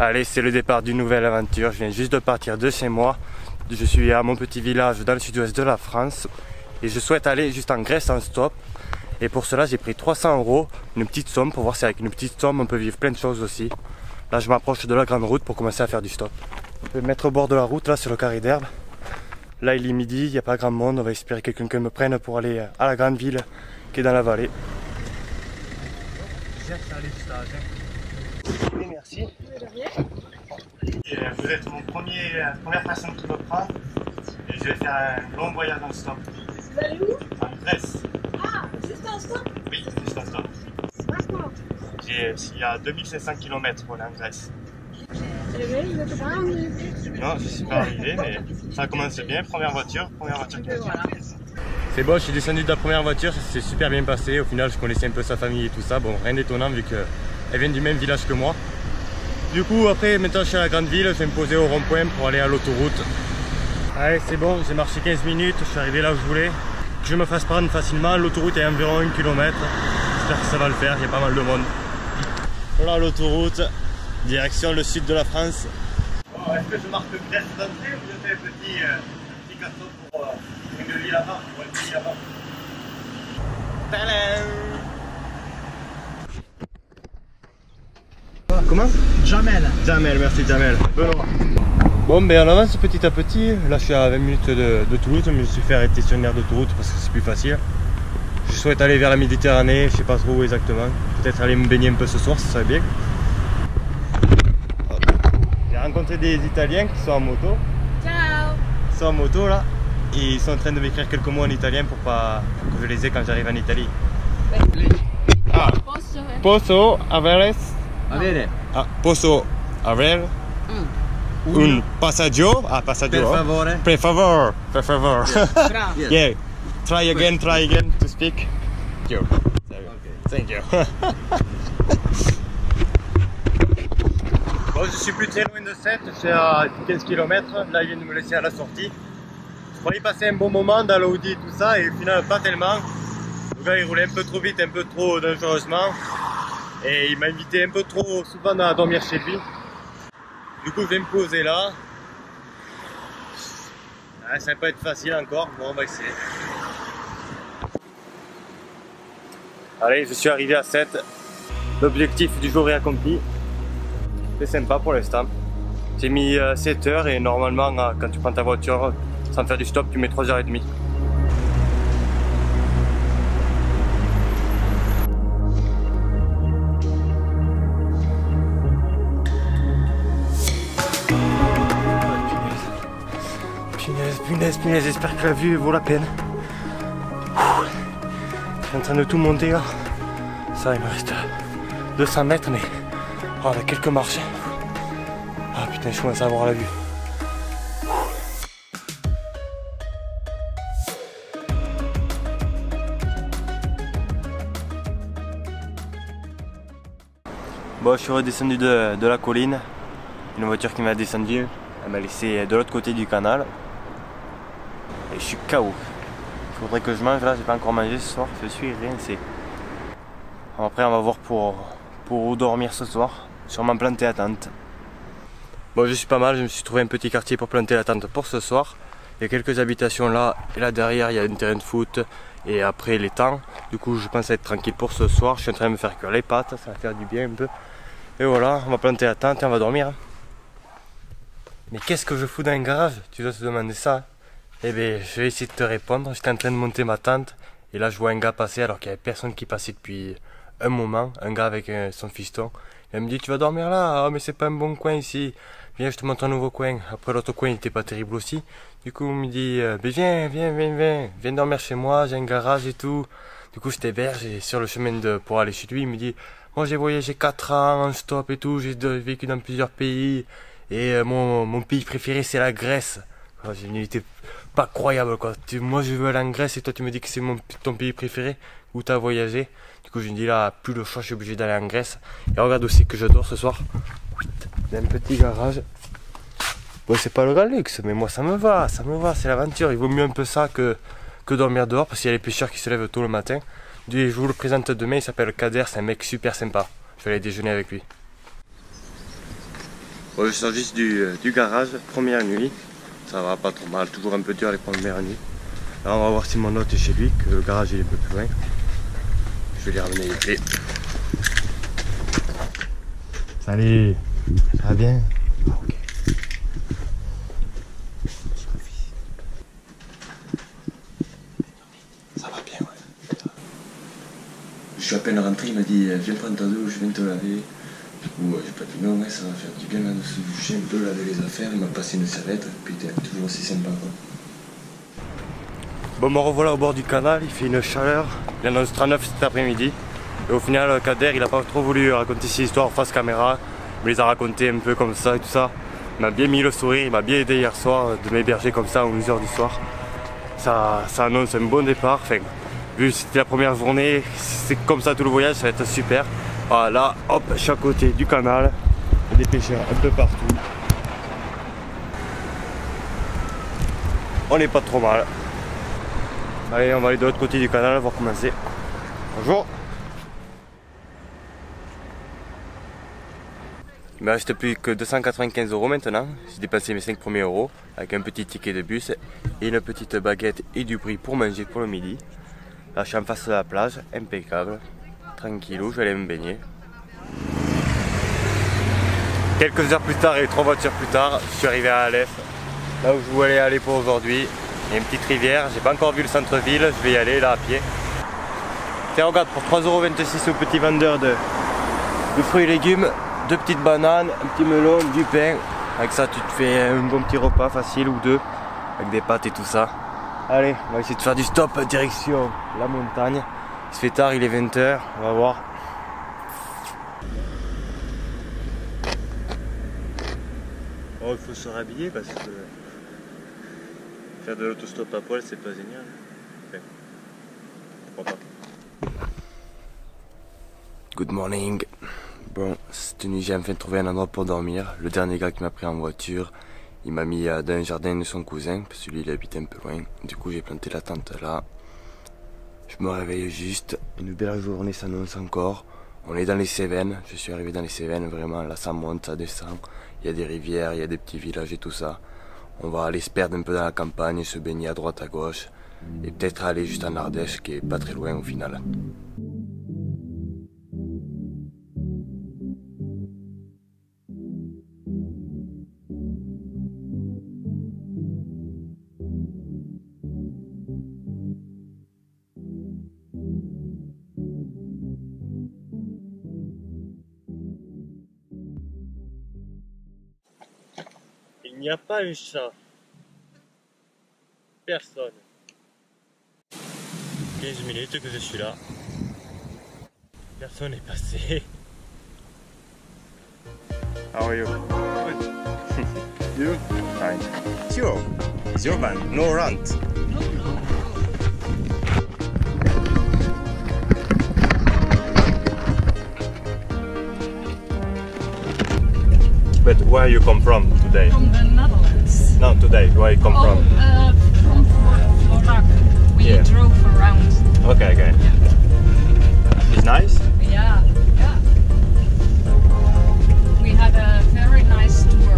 Allez, c'est le départ d'une nouvelle aventure. Je viens juste de partir de chez moi. Je suis à mon petit village dans le sud-ouest de la France. Et je souhaite aller juste en Grèce en stop. Et pour cela, j'ai pris 300 €, une petite somme, pour voir si avec une petite somme, on peut vivre plein de choses aussi. Là, je m'approche de la grande route pour commencer à faire du stop. On peut me mettre au bord de la route, là, sur le carré d'herbe. Là, il est midi, il n'y a pas grand monde. On va espérer quelqu'un qui me prenne pour aller à la grande ville qui est dans la vallée. Et merci. Et vous êtes mon première personne qui me prend. Et je vais faire un long voyage en stop. Vous allez où? En Grèce. Ah, juste en stop? Oui, juste en stop. Il y a 2500 km pour aller en Grèce. Vous êtes pas arrivé? Non, je ne suis pas arrivé, mais ça commence bien. Première voiture qui me Voilà. C'est bon, je suis descendu de la première voiture, ça s'est super bien passé. Au final, je connaissais un peu sa famille et tout ça. Bon, rien d'étonnant vu qu'elle vient du même village que moi. Du coup, après, maintenant je suis à la grande ville, je vais me poser au rond-point pour aller à l'autoroute. Allez, c'est bon, j'ai marché 15 minutes, je suis arrivé là où je voulais. Que je me fasse prendre facilement, l'autoroute est à environ 1 km. J'espère que ça va le faire, il y a pas mal de monde. Voilà l'autoroute, direction le sud de la France. Bon, est-ce que je marque Grèce d'entrée ou je fais un petit carton pour une ville avant, pour un pays avant? Tadam! Comment? Jamel. Jamel, merci Jamel. Benoît. Bon, ben on avance petit à petit. Là, je suis à 20 minutes de Toulouse, mais je me suis fait arrêter sur une aire d'autoroute parce que c'est plus facile. Je souhaite aller vers la Méditerranée, je sais pas trop où exactement. Peut-être aller me baigner un peu ce soir, ça serait bien. J'ai rencontré des Italiens qui sont en moto. Ciao. Ils sont en moto là. Et ils sont en train de m'écrire quelques mots en italien pour que je les ai quand j'arrive en Italie. Ah. Posso avere? Avere. Ah, posso avere un passaggio? Ah, passaggio. Per favore. Per favor. Per favor. Bravo. Yes. Yeah. Try again to speak. Thank you. Thank you. Bon, je suis plus très loin de 7, je suis à 15 km. Là, il vient de me laisser à la sortie. Je croyais passer un bon moment dans l'Audi et tout ça, et au final, pas tellement. Le gars, il roulait un peu trop vite, un peu trop dangereusement. Et il m'a invité un peu trop souvent à dormir chez lui. Du coup, je vais me poser là. Ah, ça va pas être facile encore, bon, on va essayer. Allez, je suis arrivé à 7. L'objectif du jour est accompli. C'est sympa pour l'instant. J'ai mis 7 heures et normalement, quand tu prends ta voiture, sans faire du stop, tu mets 3h30. Punaise, j'espère que la vue vaut la peine. Je suis en train de tout monter là. Ça, il me reste 200 mètres, mais on a quelques marches. Ah putain, je commence à avoir la vue. Bon, je suis redescendu de la colline. Une voiture qui m'a descendu, elle m'a laissé de l'autre côté du canal. Et je suis KO. Il faudrait que je mange là, j'ai pas encore mangé ce soir, je suis rincé. Après on va voir pour où dormir ce soir, sûrement planter la tente. Bon, je suis pas mal, je me suis trouvé un petit quartier pour planter la tente pour ce soir. Il y a quelques habitations là, et là derrière il y a un terrain de foot et après l'étang. Du coup je pense être tranquille pour ce soir, je suis en train de me faire cuire les pâtes, ça va faire du bien un peu. Et voilà, on va planter la tente et on va dormir. Mais qu'est-ce que je fous dans un garage? Tu dois te demander ça. Eh bien, je vais essayer de te répondre. J'étais en train de monter ma tente et là je vois un gars passer alors qu'il n'y avait personne qui passait depuis un moment. Un gars avec son fiston. Il me dit, tu vas dormir là? Oh mais c'est pas un bon coin ici. Viens, je te montre un nouveau coin. Après l'autre coin il était pas terrible aussi. Du coup il me dit, viens dormir chez moi, j'ai un garage et tout. Du coup je t'héberge et sur le chemin pour aller chez lui il me dit, moi j'ai voyagé 4 ans en stop et tout, j'ai vécu dans plusieurs pays. Et mon pays préféré c'est la Grèce. J'ai une idée pas croyable quoi. Moi je veux aller en Grèce et toi tu me dis que c'est ton pays préféré où tu as voyagé. Du coup je me dis là, plus le choix, je suis obligé d'aller en Grèce. Et regarde aussi que je dors ce soir. Il y a un petit garage. Bon, c'est pas le grand luxe, mais moi ça me va, c'est l'aventure. Il vaut mieux un peu ça que dormir dehors parce qu'il y a les pêcheurs qui se lèvent tôt le matin. Je vous le présente demain, il s'appelle Kader, c'est un mec super sympa. Je vais aller déjeuner avec lui. Bon, je sors juste du garage, première nuit. Ça va pas trop mal, toujours un peu dur les premières nuits. Là on va voir si mon hôte est chez lui, que le garage il est un peu plus loin. Je vais lui ramener les clés. Salut, ça va bien? Ah, ok. Ça va bien, ouais. Je suis à peine rentré, il m'a dit viens prendre ta douche, je viens te laver. Du coup, j'ai pas dit non, ouais, ça va faire du bien là de se doucher un peu, laver les affaires. Il m'a passé une serviette, puis il était toujours aussi sympa quoi. Bon, me revoilà au bord du canal, il fait une chaleur. Il annonce 39 cet après-midi. Et au final, Kader, il a pas trop voulu raconter ses histoires face caméra. Il me les a racontées un peu comme ça et tout ça. Il m'a bien mis le sourire, il m'a bien aidé hier soir de m'héberger comme ça à 11h du soir. Ça annonce un bon départ. Enfin, vu que c'était la première journée, c'est comme ça tout le voyage, ça va être super. Voilà, hop, chaque côté du canal, il y a des pêcheurs un peu partout. On n'est pas trop mal. Allez, on va aller de l'autre côté du canal, on va commencer. Bonjour. Il me reste plus que 295 € maintenant. J'ai dépensé mes 5 premiers euros avec un petit ticket de bus et une petite baguette et du brie pour manger pour le midi. Là, je suis en face de la plage, impeccable. Tranquillou, je vais aller me baigner. Quelques heures plus tard et 3 voitures plus tard, je suis arrivé à Alès, là où je voulais aller pour aujourd'hui. Il y a une petite rivière, j'ai pas encore vu le centre-ville, je vais y aller là à pied. Tiens, regarde, pour 3,26 € au petit vendeur de fruits et légumes, 2 petites bananes, un petit melon, du pain. Avec ça, tu te fais un bon petit repas facile ou deux, avec des pâtes et tout ça. Allez, on va essayer de faire du stop direction la montagne. Il se fait tard, il est 20h, on va voir. Oh, il faut se rhabiller parce que faire de l'autostop à poil, c'est pas génial. Enfin, pourquoi pas. Good morning. Bon, cette nuit j'ai enfin trouvé un endroit pour dormir. Le dernier gars qui m'a pris en voiture, il m'a mis dans le jardin de son cousin, parce que lui il habite un peu loin. Du coup j'ai planté la tente là. Je me réveille juste, une belle journée s'annonce encore. On est dans les Cévennes, je suis arrivé dans les Cévennes, vraiment là ça monte, ça descend. Il y a des rivières, il y a des petits villages et tout ça. On va aller se perdre un peu dans la campagne, se baigner à droite à gauche. Et peut-être aller juste en Ardèche qui est pas très loin au final. Il n'y a pas un chat. Personne. 15 minutes que je suis là. Personne n'est passé. How are you? Good. You? Fine. Sure. It's your van. No rant. But where you come from today? From the Netherlands. No, today. Where you come from? From Florak. We Yeah. drove around. Okay, okay. It's nice? Yeah, yeah. We had a very nice tour.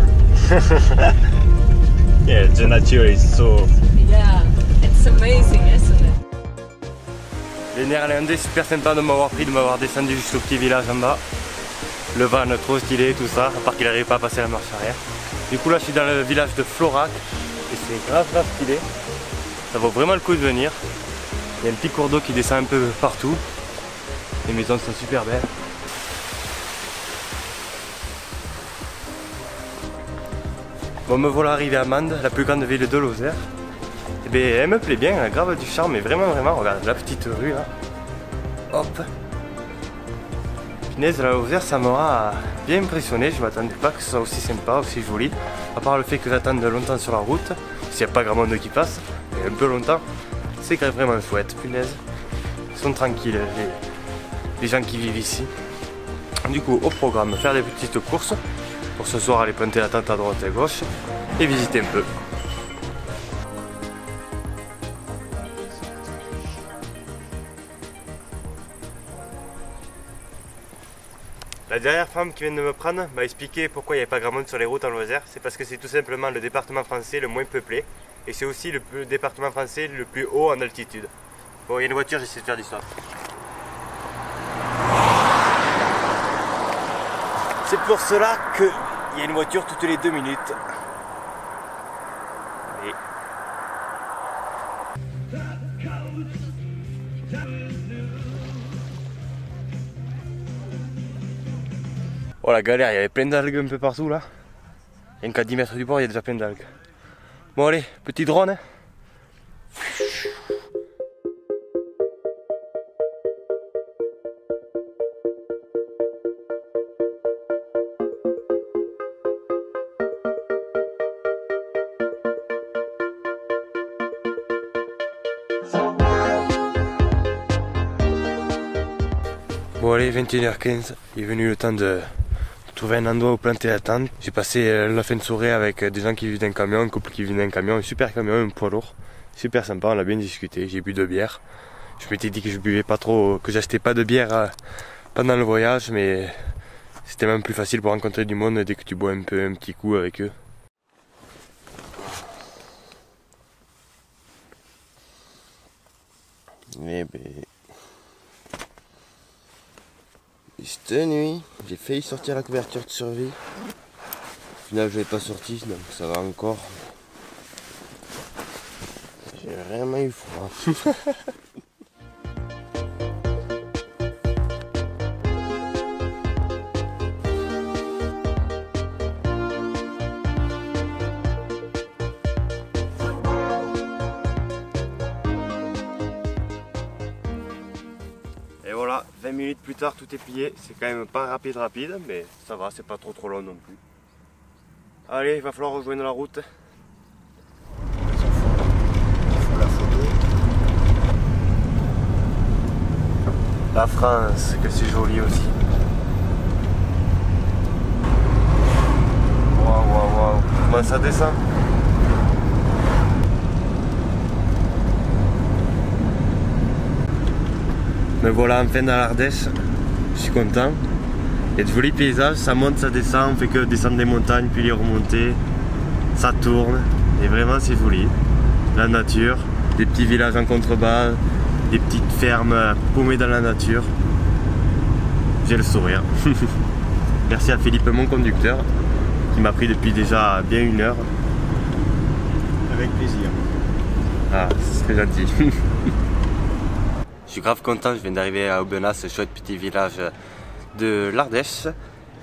Yeah, the nature is so... Yeah, it's amazing, isn't it? Les Néerlandais, super sympa de m'avoir pris, de m'avoir descendu jusqu'au petit village en bas. Le van trop stylé, tout ça, à part qu'il n'arrive pas à passer la marche arrière. Du coup là je suis dans le village de Florak et c'est grave stylé. Ça vaut vraiment le coup de venir. Il y a un petit cours d'eau qui descend un peu partout. Les maisons sont super belles. Bon, me voilà arrivé à Mende, la plus grande ville de Lozère. Et bien elle me plaît bien, elle a grave du charme, mais vraiment, regarde la petite rue là. Hop. Punaise, la Lozère, ça m'aura bien impressionné, je m'attendais pas que ce soit aussi sympa, aussi joli. À part le fait que j'attende longtemps sur la route, s'il n'y a pas grand monde qui passe, et un peu longtemps, c'est vraiment chouette, punaise. Ils sont tranquilles, les gens qui vivent ici. Du coup, au programme, faire des petites courses, pour ce soir aller planter la tente à droite et à gauche, et visiter un peu. La dernière femme qui vient de me prendre m'a expliqué pourquoi il n'y avait pas grand monde sur les routes en Lozère. C'est parce que c'est tout simplement le département français le moins peuplé. Et c'est aussi le département français le plus haut en altitude. Bon, il y a une voiture, j'essaie de faire du stop. C'est pour cela qu'il y a une voiture toutes les 2 minutes. Et... Oh la galère, il y avait plein d'algues un peu partout là. Rien qu'à 10 mètres du bord, il y a déjà plein d'algues. Bon allez, petit drone. Hein. Bon allez, 21h15, il est venu le temps de trouver un endroit où planter la tente. J'ai passé la fin de soirée avec des gens qui vivent d'un camion, un couple qui vit d'un camion, un super camion, un poids lourd. Super sympa, on a bien discuté, j'ai bu 2 bières. Je m'étais dit que je buvais pas trop, que j'achetais pas de bière pendant le voyage, mais c'était même plus facile pour rencontrer du monde dès que tu bois un petit coup avec eux. Eh ben... Cette nuit, j'ai failli sortir la couverture de survie. Au final, je l'ai pas sorti, donc ça va encore. J'ai vraiment eu froid. Et voilà, 20 minutes plus tard, tout est plié. C'est quand même pas rapide, mais ça va, c'est pas trop long non plus. Allez, il va falloir rejoindre la route. La photo. La France, que c'est joli aussi. Waouh, comment ça descend? Me voilà enfin dans l'Ardèche, je suis content. Il y a de jolis paysages, ça monte, ça descend, on fait que descendre des montagnes puis les remonter. Ça tourne et vraiment c'est joli. La nature, des petits villages en contrebas, des petites fermes paumées dans la nature. J'ai le sourire. Merci à Philippe, mon conducteur, qui m'a pris depuis déjà bien 1 heure. Avec plaisir. Ah, c'est très gentil. Je suis grave content, je viens d'arriver à Aubenas, ce chouette petit village de l'Ardèche.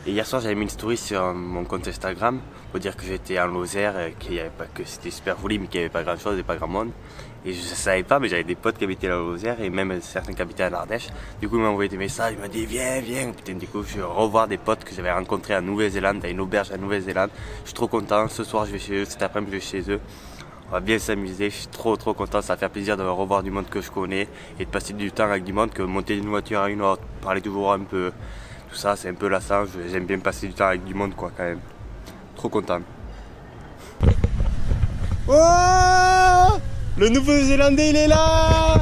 Et hier soir j'avais mis une story sur mon compte Instagram pour dire que j'étais en Lozère, que c'était super joli mais qu'il n'y avait pas grand chose et pas grand monde. Et je ne savais pas, mais j'avais des potes qui habitaient en Lozère et même certains qui habitaient en Ardèche. Du coup ils m'ont envoyé des messages, ils m'ont dit viens. Putain, du coup je vais revoir des potes que j'avais rencontrés en Nouvelle-Zélande, à une auberge en Nouvelle-Zélande. Je suis trop content, ce soir je vais chez eux, cet après-midi je vais chez eux. On va bien s'amuser, je suis trop content, ça va faire plaisir de revoir du monde que je connais et de passer du temps avec du monde, que monter d'une voiture à une autre, parler toujours un peu, tout ça c'est un peu lassant, j'aime bien passer du temps avec du monde quoi quand même. Trop content. Oh, le Nouveau-Zélandais il est là.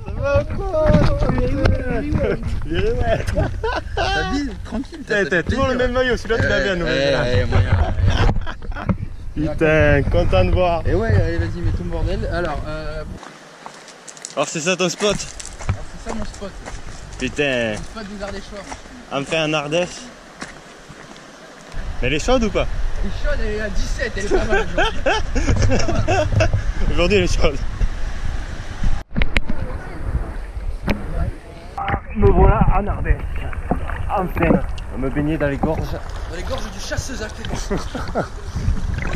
Ça va quoi? T'habilles tranquille, t'as toujours le même maillot, celui-là tu l'avais à Nouvelle-Zélande. Putain, content de voir. Et ouais, allez vas-y, mets ton bordel. Alors c'est ça ton spot? Alors c'est ça mon spot. Putain. Le spot des Ardéchois. Enfin en Ardèche. Elle est chaude ou pas? Elle est chaude, elle est à 17, elle est pas mal aujourd'hui. Aujourd'hui elle est chaude. Me voilà en Ardèche. Enfin, on va me baigner dans les gorges. Dans les gorges du chasseuse archéologique.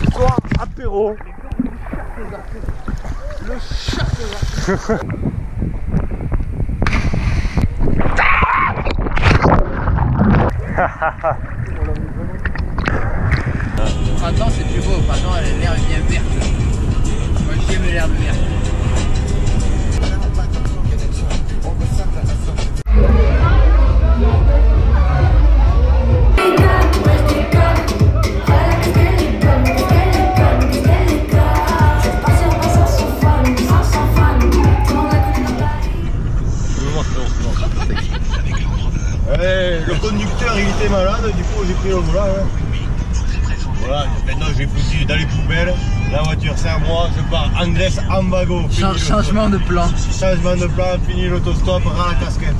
Ce soir, apéro. Le chasseur. Le printemps c'est plus beau, le printemps l'herbe est bien verte. Moi j'aime l'herbe verte. Le conducteur chauffeur il était malade, du coup j'ai pris le volant. Hein. Voilà, maintenant j'ai foutu dans les poubelles. La voiture c'est à moi, je pars en Grèce en bagot. Changement de plan. Changement de plan, fini l'autostop, ras la casquette.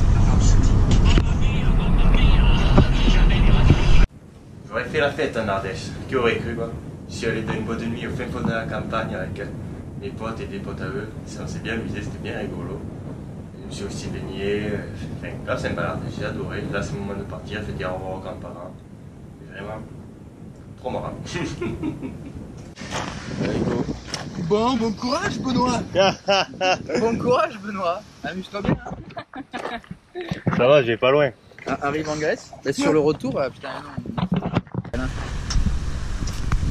J'aurais fait la fête en Ardèche, qui aurait cru quoi. Je suis allé dans une boîte de nuit au fin fond de la campagne avec mes potes et des potes à eux. On s'est bien amusé, c'était bien rigolo. Je me suis aussi baigné. Enfin, là c'est sympa l'Ardèche, j'ai adoré. Là c'est le moment de partir, je vais dire au revoir aux grands-parents. Vraiment, trop marrant. Allez, go. Bon courage Benoît. Bon courage Benoît. Amuse-toi bien. Hein. Ça va, j'ai pas loin. Arrive en Grèce. Bah, sur le retour, putain non.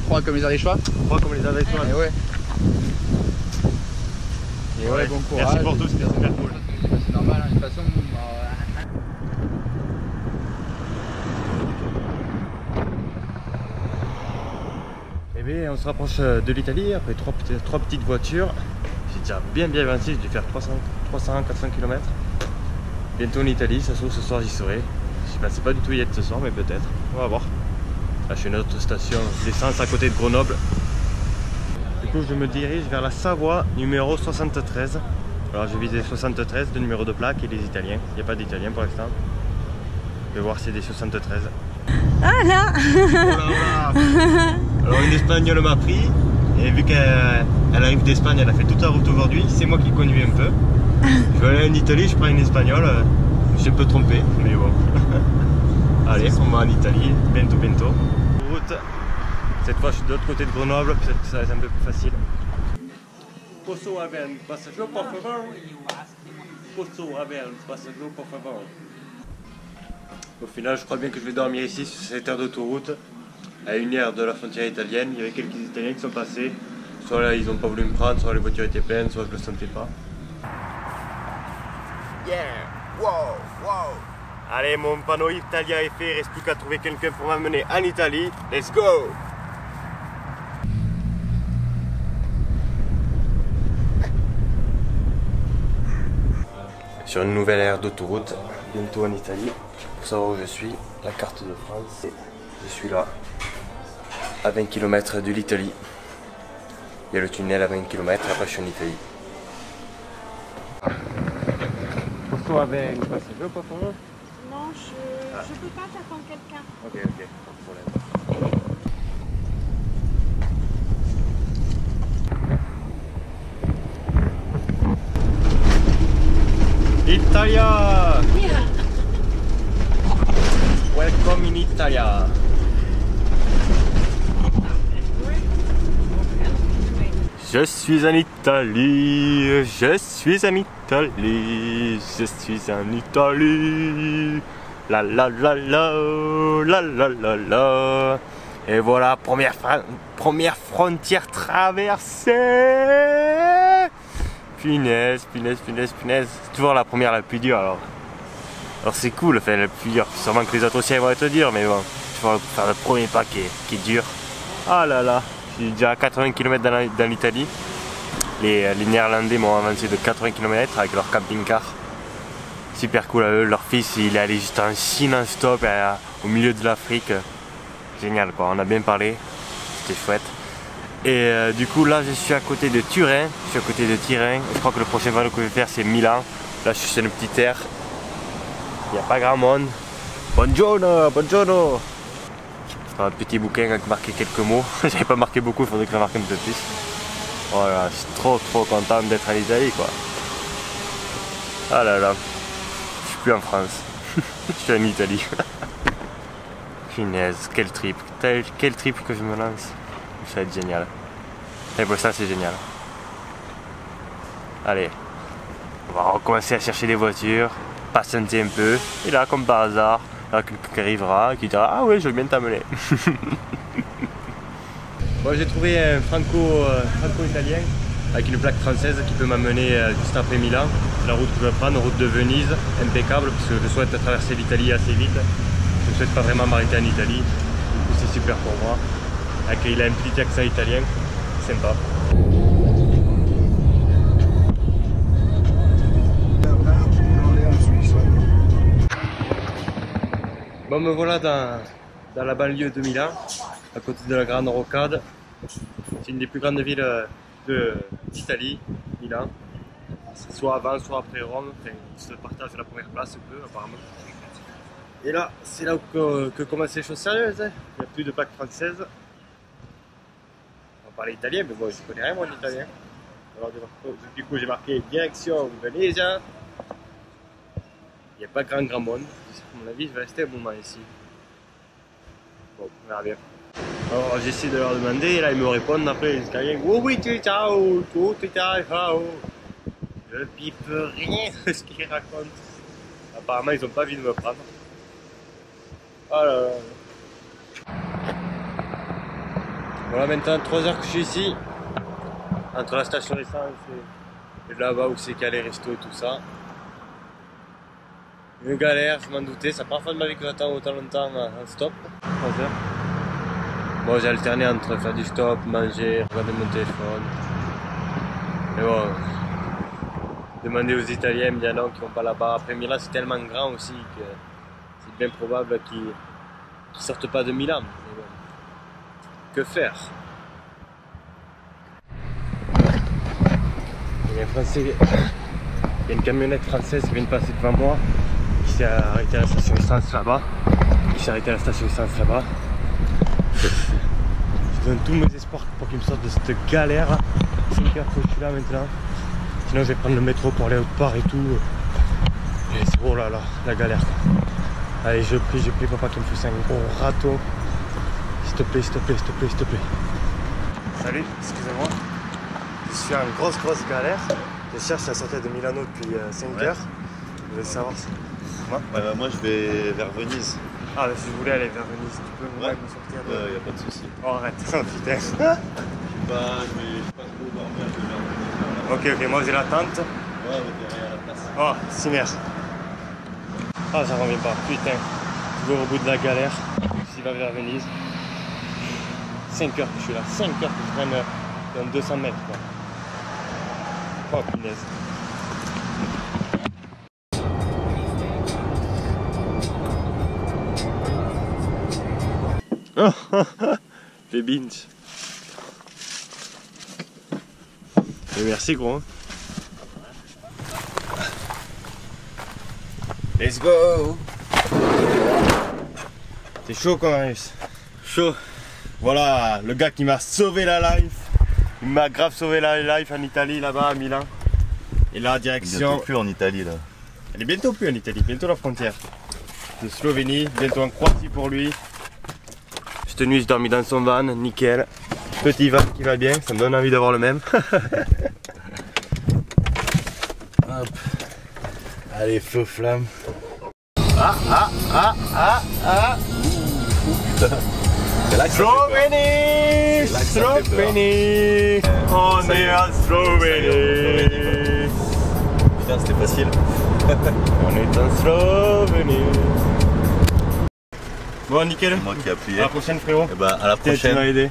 Prends comme les Ardéchois. Prends comme les Ardéchois. Et ouais. Et ouais, bon courage. Merci pour tout, c'était super cool. C'est normal, hein, de toute façon. Eh bien, on se rapproche de l'Italie après trois petites voitures. J'ai déjà bien avancé, j'ai dû faire 300-400 km. Bientôt en Italie, ça se trouve ce soir j'y serai. Je pensais pas du tout y être ce soir, mais peut-être. On va voir. Là, je suis à une autre station d'essence à côté de Grenoble. Du coup, je me dirige vers la Savoie, numéro 73. Alors, j'ai visé 73, le numéro de plaque et les Italiens. Il n'y a pas d'Italiens pour l'instant. Je vais voir si c'est des 73. Ah là. Alors une Espagnole m'a pris et vu qu'elle arrive d'Espagne, elle a fait toute la route aujourd'hui, c'est moi qui conduis un peu. Je vais aller en Italie, je prends une Espagnole, je suis un peu trompé, mais bon. Allez, on va en Italie, bientôt. Route. Cette fois je suis de l'autre côté de Grenoble, peut-être que ça va être un peu plus facile. Posso haver un passaggio, por favor? Posso haver un passaggio, por favor? Au final, je crois bien que je vais dormir ici sur cette aire d'autoroute, à 1 heure de la frontière italienne. Il y avait quelques Italiens qui sont passés. Soit là, ils n'ont pas voulu me prendre, soit les voitures étaient pleines, soit je ne le sentais pas. Yeah! Wow! Wow! Allez, mon panneau italien est fait, il ne reste plus qu'à trouver quelqu'un pour m'amener en Italie. Let's go! Sur une nouvelle aire d'autoroute, bientôt en Italie. Pour savoir où je suis, la carte de France, je suis là, à 20 km de l'Italie. Il y a le tunnel à 20 km, après je suis en Italie. Posso haver un passaggio, por favor? Non, je peux pas t'attendre quelqu'un. Ok, pas de problème. Italia! Welcome in Italia! Je suis en Italie, je suis en Italie, je suis en Italie. La la la la, la la la la. Et voilà, première frontière traversée. Punaise. C'est toujours la première la plus dure alors. Alors c'est cool, enfin la plus dure. Sûrement que les autres aussi vont être dures, mais bon. Il faut faire le premier pas qui est dur. Ah là là, je suis déjà à 80 km dans l'Italie. Les Néerlandais m'ont avancé de 80 km avec leur camping-car. Super cool à eux, leur fils il est allé juste en Chine en stop au milieu de l'Afrique. Génial quoi, on a bien parlé, c'était chouette. Et du coup là je suis à côté de Turin, je crois que le prochain voyage que je vais faire c'est Milan. Là je suis sur une petite aire, il n'y a pas grand monde. Buongiorno. Un petit bouquin avec marqué quelques mots, j'avais pas marqué beaucoup, il faudrait que je marque un peu plus. Voilà, je suis trop content d'être en Italie quoi. Ah là là, je suis plus en France, je suis en Italie. Punaise, quel trip que je me lance. Ça va être génial. Et pour ça c'est génial. Allez, on va recommencer à chercher des voitures, patienter un peu. Et là comme par hasard, il y a quelqu'un qui arrivera, qui dira ah ouais je veux bien t'amener. Bon, j'ai trouvé un franco-italien avec une plaque française qui peut m'amener juste après Milan. La route que je vais prendre, route de Venise, impeccable parce que je souhaite traverser l'Italie assez vite. Je ne souhaite pas vraiment m'arrêter en Italie, du coup c'est super pour moi. Il a un petit accent italien, sympa. Bon Bon, me voilà dans la banlieue de Milan, à côté de la Grande Rocade. C'est une des plus grandes villes d'Italie, Milan. C'est soit avant, soit après Rome. Enfin, ils se partagent la première place un peu, apparemment. Et là, c'est là où que commencent les choses sérieuses. Hein. Il n'y a plus de plaque française. On va parler italien, mais bon, je connais rien moi en italien. Alors, du coup, j'ai marqué direction Venezia. Il n'y a pas grand monde. À mon avis, je vais rester un moment ici. Bon, on verra bien. Alors, j'essaie de leur demander, et là, ils me répondent après les Italiens. Oh oui, ciao, tout ciao. Je pipe rien de ce qu'ils racontent. Apparemment, ils n'ont pas envie de me prendre. Oh là là. Voilà, maintenant 3 heures que je suis ici. Entre la station d'essence et là-bas où c'est qu'il y a les restos et tout ça. Une galère, je m'en doutais. C'est la première fois de ma vie que j'attends autant longtemps en stop. 3 heures. Bon, j'ai alterné entre faire du stop, manger, regarder mon téléphone. Mais bon, demander aux Italiens, il y en a qui vont pas là-bas. Après, Milan, c'est tellement grand aussi que c'est bien probable qu'ils sortent pas de Milan. Mais bon, que faire? Il y a un Français, il y a une camionnette française qui vient de passer devant moi, qui s'est arrêtée à la station essence là-bas. Je donne tous mes espoirs pour qu'il me sorte de cette galère. 5 heures que je suis là maintenant. Sinon je vais prendre le métro pour aller autre part et tout. Et c'est oh là là, la galère. Allez, je prie papa qu'il me fasse un gros râteau. S'il te plaît. Salut, excusez-moi. Je suis en grosse galère. Je cherche à sortir de Milano depuis 5 heures. Je voulais savoir si... Moi je vais vers Venise. Ah, si je voulais aller vers Venise, tu peux me sortir de... Y a pas de souci. Oh, arrête, oh putain. Je vais pas trop dormir, je vais vers Venise. Ok, moi j'ai la tente. Ouais, on verra à la place. Oh, si merde. Ah, ça revient pas, putain. Toujours au bout de la galère. S'il va vers Venise. 5 heures que je suis là, 5 heures que je traîne dans 200 mètres quoi. Oh punaise. Les beans. Et merci gros. Hein. Let's go. C'est chaud quoi Marius. Chaud. Voilà le gars qui m'a sauvé la life. Il m'a grave sauvé la life en Italie là-bas à Milan. Et là direction. Bientôt plus en Italie là. Elle est bientôt plus en Italie, bientôt la frontière. De Slovénie, bientôt en Croatie pour lui. Cette nuit j'ai dormi dans son van, nickel. Petit van qui va bien, ça me donne envie d'avoir le même. Hop. Allez, feu flamme. C'est là que Slovénie! Slovénie! On est à Slovénie! Putain, c'était facile. On est en Slovénie! Bon, nickel. C'est moi qui ai appuyé. À la prochaine, frérot. Et bah, à la Tu prochaine. m'as aidé.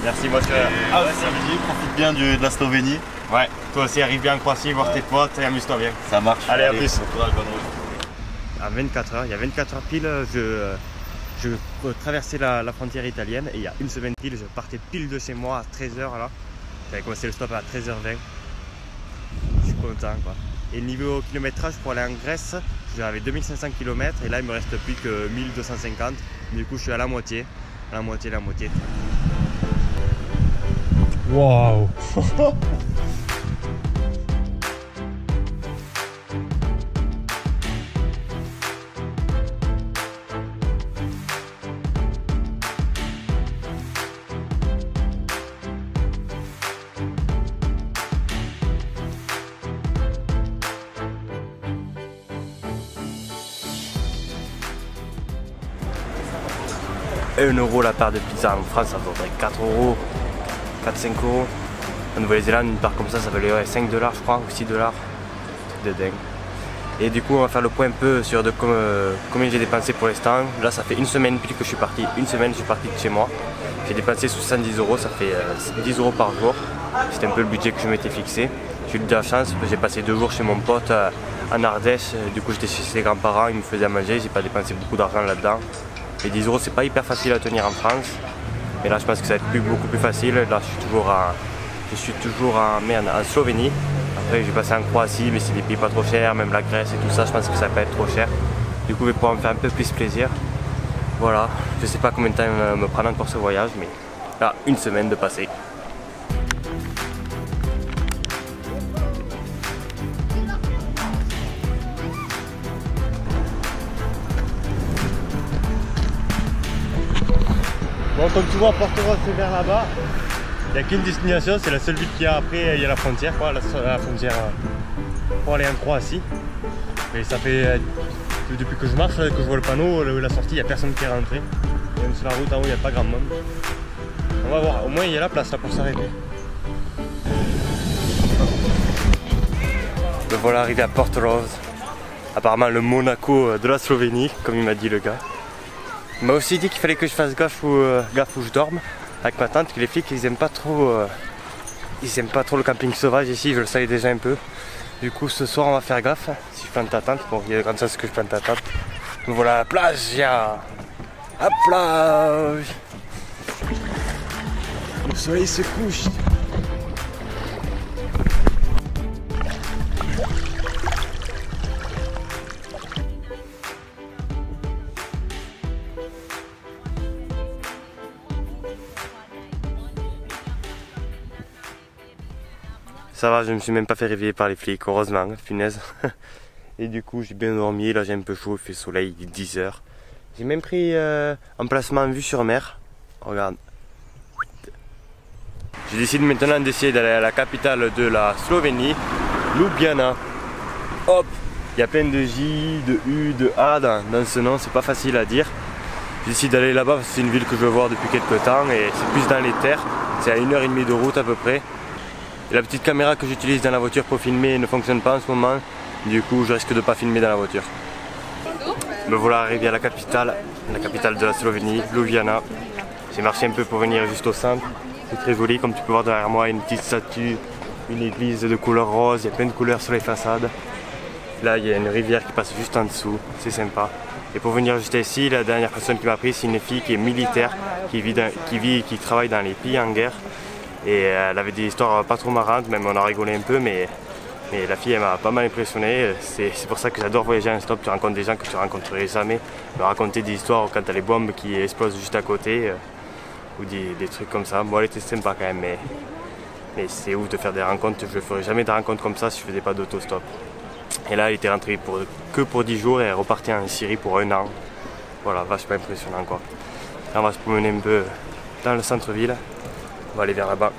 Merci, moi, tu Ouais, samedi, profite bien de la Slovénie. Ouais, toi aussi, arrive bien en Croatie, voir tes potes et amuse-toi bien. Ça marche. Allez, à plus. Bon courage, bonne route. À 24 heures, il y a 24 heures pile, je traversais la frontière italienne et il y a une semaine pile, je partais pile de chez moi à 13h là. J'avais commencé le stop à 13h20. Je suis content quoi. Et niveau kilométrage pour aller en Grèce, j'avais 2500 km et là il me reste plus que 1250. Du coup je suis à la moitié. La moitié. Waouh. Et 1 € la part de pizza en France, ça vaudrait 4 €, 4-5 €. En Nouvelle-Zélande, une part comme ça valait 5 $ je crois, ou 6 $. C'est de dingue. Et du coup, on va faire le point un peu sur combien j'ai dépensé pour l'instant. Là, ça fait une semaine pile que je suis parti. Une semaine, je suis parti de chez moi. J'ai dépensé 70 €, ça fait 10 € par jour. C'était un peu le budget que je m'étais fixé. J'ai eu de la chance parce que j'ai passé 2 jours chez mon pote en Ardèche. Du coup j'étais chez ses grands-parents, ils me faisaient à manger, j'ai pas dépensé beaucoup d'argent là-dedans. Et 10 euros c'est pas hyper facile à tenir en France. Mais là je pense que ça va être beaucoup plus facile. Là je suis toujours en Slovénie. Après j'ai passé en Croatie mais c'est des pays pas trop chers, même la Grèce et tout ça je pense que ça va pas être trop cher. Du coup je vais pouvoir me faire un peu plus plaisir. Voilà, je sais pas combien de temps me prendre encore ce voyage mais là 1 semaine de passer. Bon, comme tu vois, Porto-Rose c'est vers là-bas. Il n'y a qu'une destination, c'est la seule ville qu'il y a après, il y a la frontière, quoi, la frontière pour aller en Croatie. Mais ça fait depuis que je marche, que je vois le panneau, la sortie, il n'y a personne qui est rentré. Même sur la route en haut, il n'y a pas grand monde. On va voir, au moins il y a la place là pour s'arrêter. Me voilà arrivé à Porto-Rose. Apparemment le Monaco de la Slovénie, comme il m'a dit le gars. Il m'a aussi dit qu'il fallait que je fasse gaffe où je dorme avec ma tante, que les flics ils aiment pas trop le camping sauvage ici, je le savais déjà un peu. Du coup ce soir on va faire gaffe si je plante ta tente. Bon, il y a de grandes chances que je plante ta tente. Me voilà à la plage, à la plage. Le soleil se couche. Ça va, je me suis même pas fait réveiller par les flics, heureusement, punaise. Et du coup, j'ai bien dormi, là j'ai un peu chaud, il fait soleil, il est 10 h. J'ai même pris un placement en vue sur mer. Regarde. Je décide maintenant d'essayer d'aller à la capitale de la Slovénie, Ljubljana. Hop, il y a plein de J, de U, de A dans ce nom, c'est pas facile à dire. Je décide d'aller là-bas parce que c'est une ville que je veux voir depuis quelques temps et c'est plus dans les terres. C'est à 1h30 de route à peu près. Et la petite caméra que j'utilise dans la voiture pour filmer ne fonctionne pas en ce moment. Du coup je risque de pas filmer dans la voiture. Me voilà arrivé à la capitale de la Slovénie, Ljubljana. J'ai marché un peu pour venir juste au centre. C'est très joli, comme tu peux voir derrière moi, une petite statue, une église de couleur rose, il y a plein de couleurs sur les façades. Là il y a une rivière qui passe juste en dessous, c'est sympa. Et pour venir juste ici, la dernière personne qui m'a pris, c'est une fille qui est militaire, qui travaille dans les pays en guerre. Et elle avait des histoires pas trop marrantes, même on a rigolé un peu, mais la fille elle m'a pas mal impressionné. C'est pour ça que j'adore voyager en stop, tu rencontres des gens que tu rencontrerais jamais. Me raconter des histoires quand t'as les bombes qui explosent juste à côté, ou des trucs comme ça. Bon elle était sympa quand même, mais c'est ouf de faire des rencontres, je ne ferais jamais de rencontres comme ça si je faisais pas d'autostop. Et là elle était rentrée que pour 10 jours et elle est repartie en Syrie pour 1 an. Voilà, vachement impressionnant quoi. Là on va se promener un peu dans le centre-ville. On va aller vers là-bas.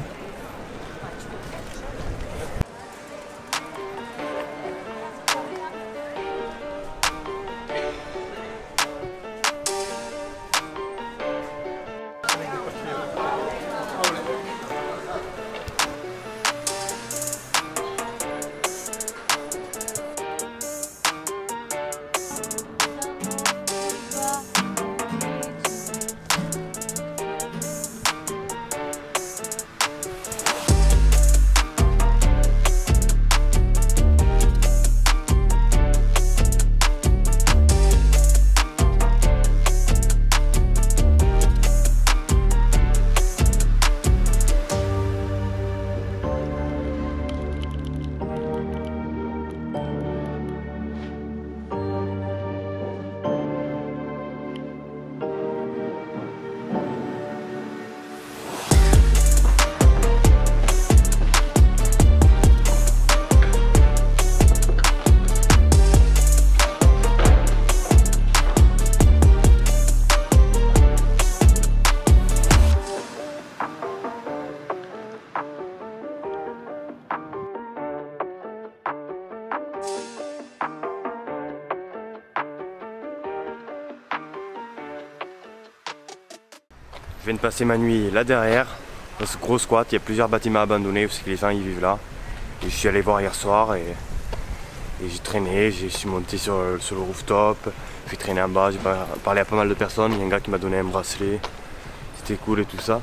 Je viens de passer ma nuit là derrière, dans ce gros squat. Il y a plusieurs bâtiments abandonnés parce que les gens y vivent là. Et je suis allé voir hier soir et j'ai traîné, je suis monté sur le rooftop, j'ai traîné en bas, j'ai parlé à pas mal de personnes. Il y a un gars qui m'a donné un bracelet, c'était cool et tout ça.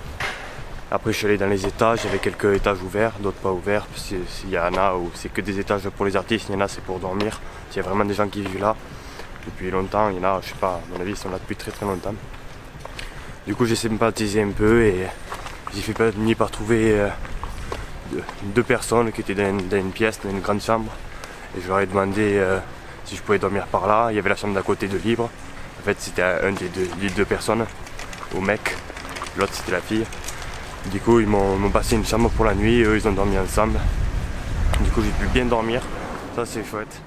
Après je suis allé dans les étages, il y avait quelques étages ouverts, d'autres pas ouverts. S'il y en a où c'est que des étages pour les artistes, il y en a c'est pour dormir. Il y a vraiment des gens qui vivent là depuis longtemps, il y en a, je sais pas, à mon avis ils sont là depuis très longtemps. Du coup j'ai sympathisé un peu et j'ai fini par trouver deux personnes qui étaient dans une pièce, dans une grande chambre. Et je leur ai demandé si je pouvais dormir par là. Il y avait la chambre d'à côté de libre. En fait c'était des deux personnes, au mec, l'autre c'était la fille. Du coup ils m'ont passé une chambre pour la nuit, eux ils ont dormi ensemble. Du coup j'ai pu bien dormir, ça c'est chouette.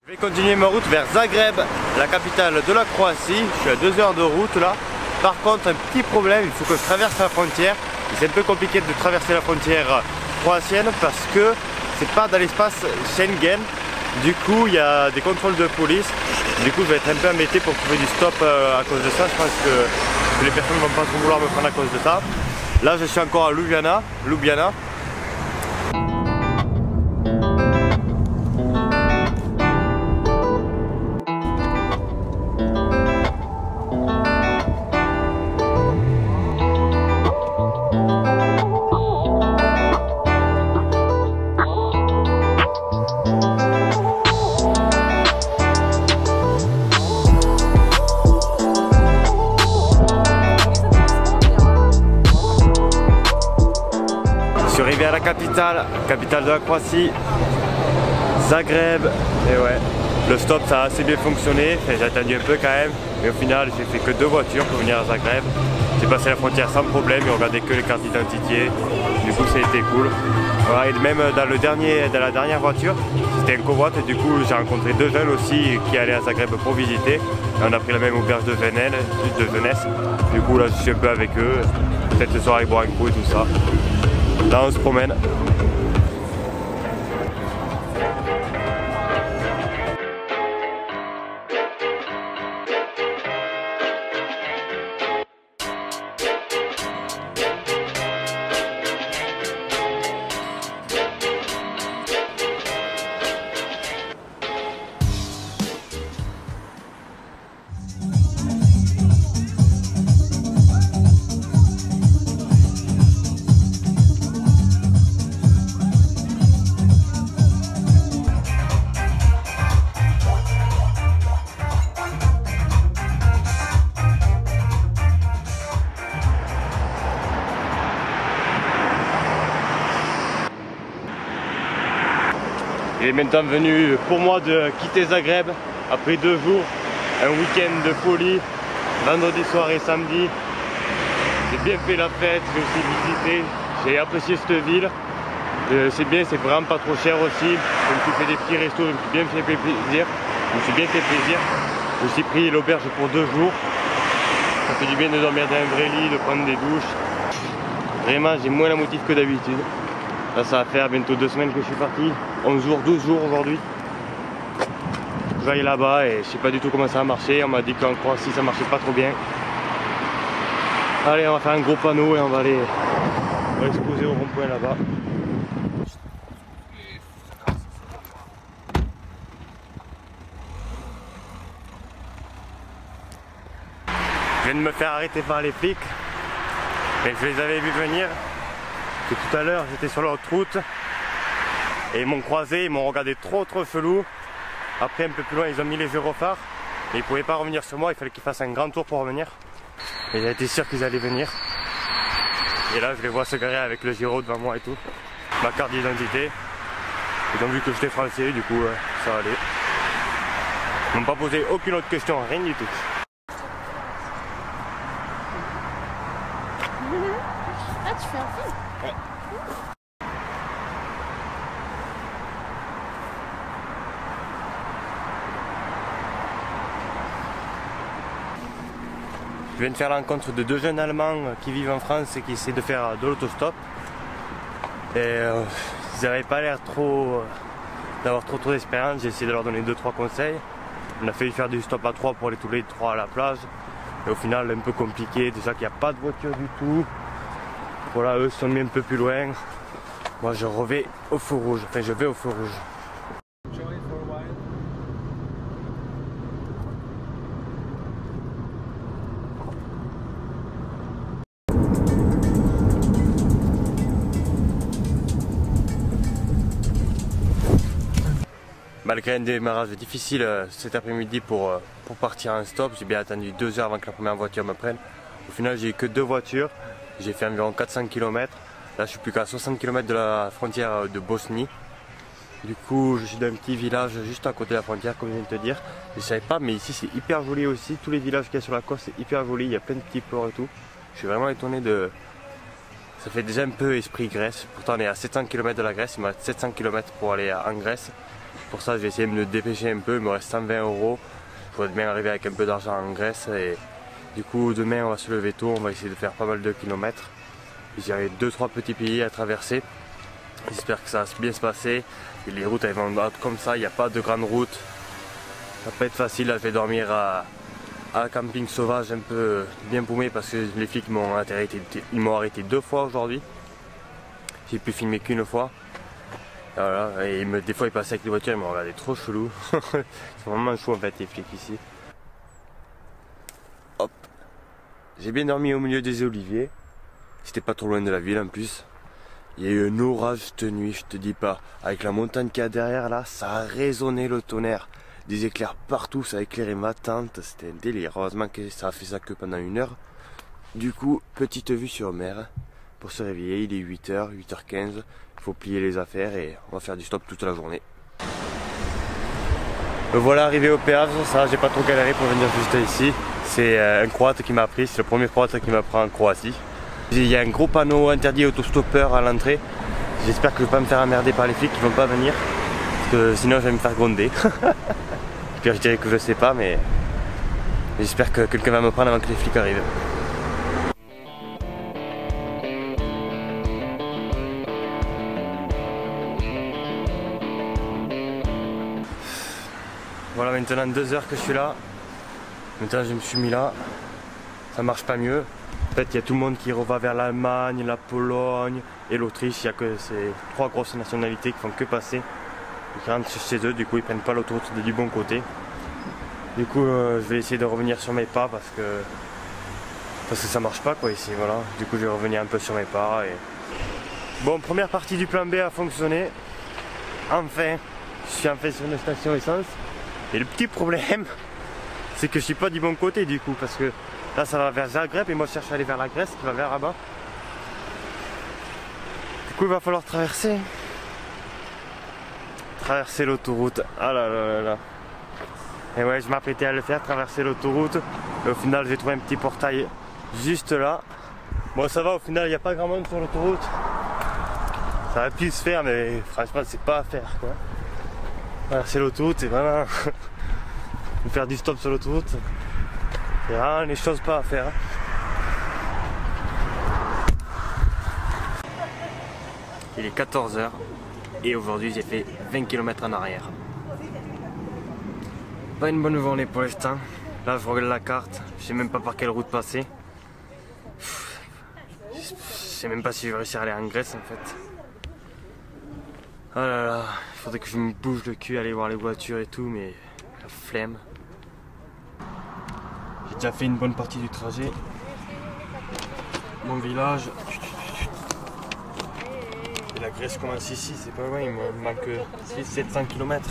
Je vais continuer ma route vers Zagreb, la capitale de la Croatie. Je suis à 2 heures de route là. Par contre un petit problème, il faut que je traverse la frontière. C'est un peu compliqué de traverser la frontière croatienne parce que c'est pas dans l'espace Schengen. Du coup il y a des contrôles de police. Du coup je vais être un peu embêté pour trouver du stop à cause de ça. Je pense que les personnes ne vont pas trop vouloir me prendre à cause de ça. Là je suis encore à Ljubljana. Je suis arrivé à la capitale de la Croatie, Zagreb, et ouais, le stop ça a assez bien fonctionné, j'ai attendu un peu quand même, mais au final j'ai fait que 2 voitures pour venir à Zagreb. J'ai passé la frontière sans problème, ils regardaient que les cartes d'identité, du coup ça a été cool. Voilà, et même dans la dernière voiture, c'était un covoit et du coup j'ai rencontré 2 jeunes aussi qui allaient à Zagreb pour visiter. Et on a pris la même auberge de jeunesse, du coup là je suis un peu avec eux, peut-être ce soir avec boire un coup et tout ça. Là on se promène. Il est maintenant venu pour moi de quitter Zagreb après 2 jours, un week-end de folie, vendredi soir et samedi. J'ai bien fait la fête, j'ai aussi visité, j'ai apprécié cette ville. C'est bien, c'est vraiment pas trop cher aussi. Je me suis fait des petits restos, je me suis bien fait plaisir. J'ai aussi pris l'auberge pour 2 jours. Ça fait du bien de dormir dans un vrai lit, de prendre des douches. Vraiment, j'ai moins la motive que d'habitude. Là ça va faire bientôt 2 semaines que je suis parti, 11 jours, 12 jours aujourd'hui. Je vais aller là-bas et je sais pas du tout comment ça va marcher, on m'a dit qu'en Croatie ça marchait pas trop bien. Allez on va faire un gros panneau et on va aller se poser au rond-point là-bas. Je viens de me faire arrêter par les flics, mais je les avais vus venir. Tout à l'heure j'étais sur l'autre route et ils m'ont croisé, ils m'ont regardé trop chelou. Après un peu plus loin ils ont mis les gyrophares et ils pouvaient pas revenir sur moi, il fallait qu'ils fassent un grand tour pour revenir. Et j'ai été sûr qu'ils allaient venir. Et là je les vois se garer avec le gyro devant moi et tout, ma carte d'identité. Ils ont vu que j'étais français, du coup ça allait. Ils m'ont pas posé aucune autre question, rien du tout. Ah, tu fais un film? Ouais. Je viens de faire la rencontre de 2 jeunes Allemands qui vivent en France et qui essaient de faire de l'autostop. Et ils n'avaient pas l'air d'avoir trop d'expérience, j'ai essayé de leur donner 2-3 conseils. On a failli faire du stop à 3 pour aller tous les 3 à la plage. Et au final un peu compliqué, déjà qu'il n'y a pas de voiture du tout. Voilà, eux sont mis un peu plus loin. Moi je vais au feu rouge. Malgré un démarrage difficile cet après-midi pour partir en stop, j'ai bien attendu 2 heures avant que la première voiture me prenne. Au final, j'ai eu que 2 voitures, j'ai fait environ 400 km. Là, je suis plus qu'à 60 km de la frontière de Bosnie. Du coup, je suis dans un petit village juste à côté de la frontière, comme je viens de te dire. Je ne savais pas, mais ici c'est hyper joli aussi. Tous les villages qu'il y a sur la côte, c'est hyper joli. Il y a plein de petits ports et tout. Je suis vraiment étonné de... Ça fait déjà un peu esprit Grèce. Pourtant, on est à 700 km de la Grèce. Il me reste 700 km pour aller en Grèce. Pour ça, je vais essayer de me dépêcher un peu. Il me reste 120 €. Je voudrais bien arriver avec un peu d'argent en Grèce. Et du coup, demain, on va se lever tôt. On va essayer de faire pas mal de kilomètres. Il y a 2-3 petits pays à traverser. J'espère que ça va bien se passer. Et les routes elles vont être comme ça, il n'y a pas de grande route. Ça peut être facile, là, je vais dormir à un camping sauvage un peu bien paumé parce que les flics m'ont arrêté 2 fois aujourd'hui. J'ai pu filmer qu'une fois. Et voilà. Et des fois ils passaient avec les voitures, ils m'ont regardé trop chelou. Ils sont vraiment chauds en fait les flics ici. Hop. J'ai bien dormi au milieu des oliviers. C'était pas trop loin de la ville en plus. Il y a eu un orage cette nuit, je te dis pas. Avec la montagne qu'il y a derrière là, ça a résonné le tonnerre. Des éclairs partout, ça a éclairé ma tente. C'était un délire. Heureusement que ça a fait ça que pendant 1 heure. Du coup, petite vue sur mer. Pour se réveiller, il est 8h, 8h15. Il faut plier les affaires et on va faire du stop toute la journée. Me voilà arrivé au péage, ça j'ai pas trop galéré pour venir juste ici. C'est un Croate qui m'a pris, c'est le premier Croate qui m'a pris en Croatie. Il y a un gros panneau interdit autostoppeur à l'entrée. J'espère que je ne vais pas me faire emmerder par les flics qui ne vont pas venir. Parce que sinon je vais me faire gronder. Puis je dirais que je sais pas, mais j'espère que quelqu'un va me prendre avant que les flics arrivent. Voilà, maintenant 2 heures que je suis là. Maintenant je me suis mis là. Ça marche pas mieux. En fait, il y a tout le monde qui va vers l'Allemagne, la Pologne et l'Autriche. Il n'y a que ces 3 grosses nationalités qui font que passer. Ils rentrent chez eux, du coup ils prennent pas l'autoroute du bon côté. Du coup je vais essayer de revenir sur mes pas parce que ça marche pas quoi ici, voilà. Du coup je vais revenir un peu sur mes pas. Et... Bon, première partie du plan B a fonctionné. Enfin, je suis enfin sur une station essence. Et le petit problème, c'est que je suis pas du bon côté du coup parce que là ça va vers Zagreb et moi je cherche à aller vers la Grèce qui va vers là-bas. Du coup il va falloir traverser l'autoroute. Ah là là là là. Et ouais, je m'apprêtais à le faire, traverser l'autoroute. Et au final j'ai trouvé un petit portail juste là. Bon ça va, au final il n'y a pas grand monde sur l'autoroute. Ça aurait pu se faire mais franchement c'est pas à faire quoi. Traverser l'autoroute c'est vraiment... faire du stop sur l'autoroute. C'est vraiment les choses pas à faire. Il est 14 h et aujourd'hui j'ai fait 20 km en arrière. Pas une bonne journée pour l'instant. Là je regarde la carte, je sais même pas par quelle route passer. Je sais même pas si je vais réussir à aller en Grèce en fait. Oh là là, il faudrait que je me bouge le cul, aller voir les voitures et tout, mais la flemme. J'ai déjà fait une bonne partie du trajet. Mon village. Et la Grèce commence ici, c'est pas loin, il me manque 600-700 km.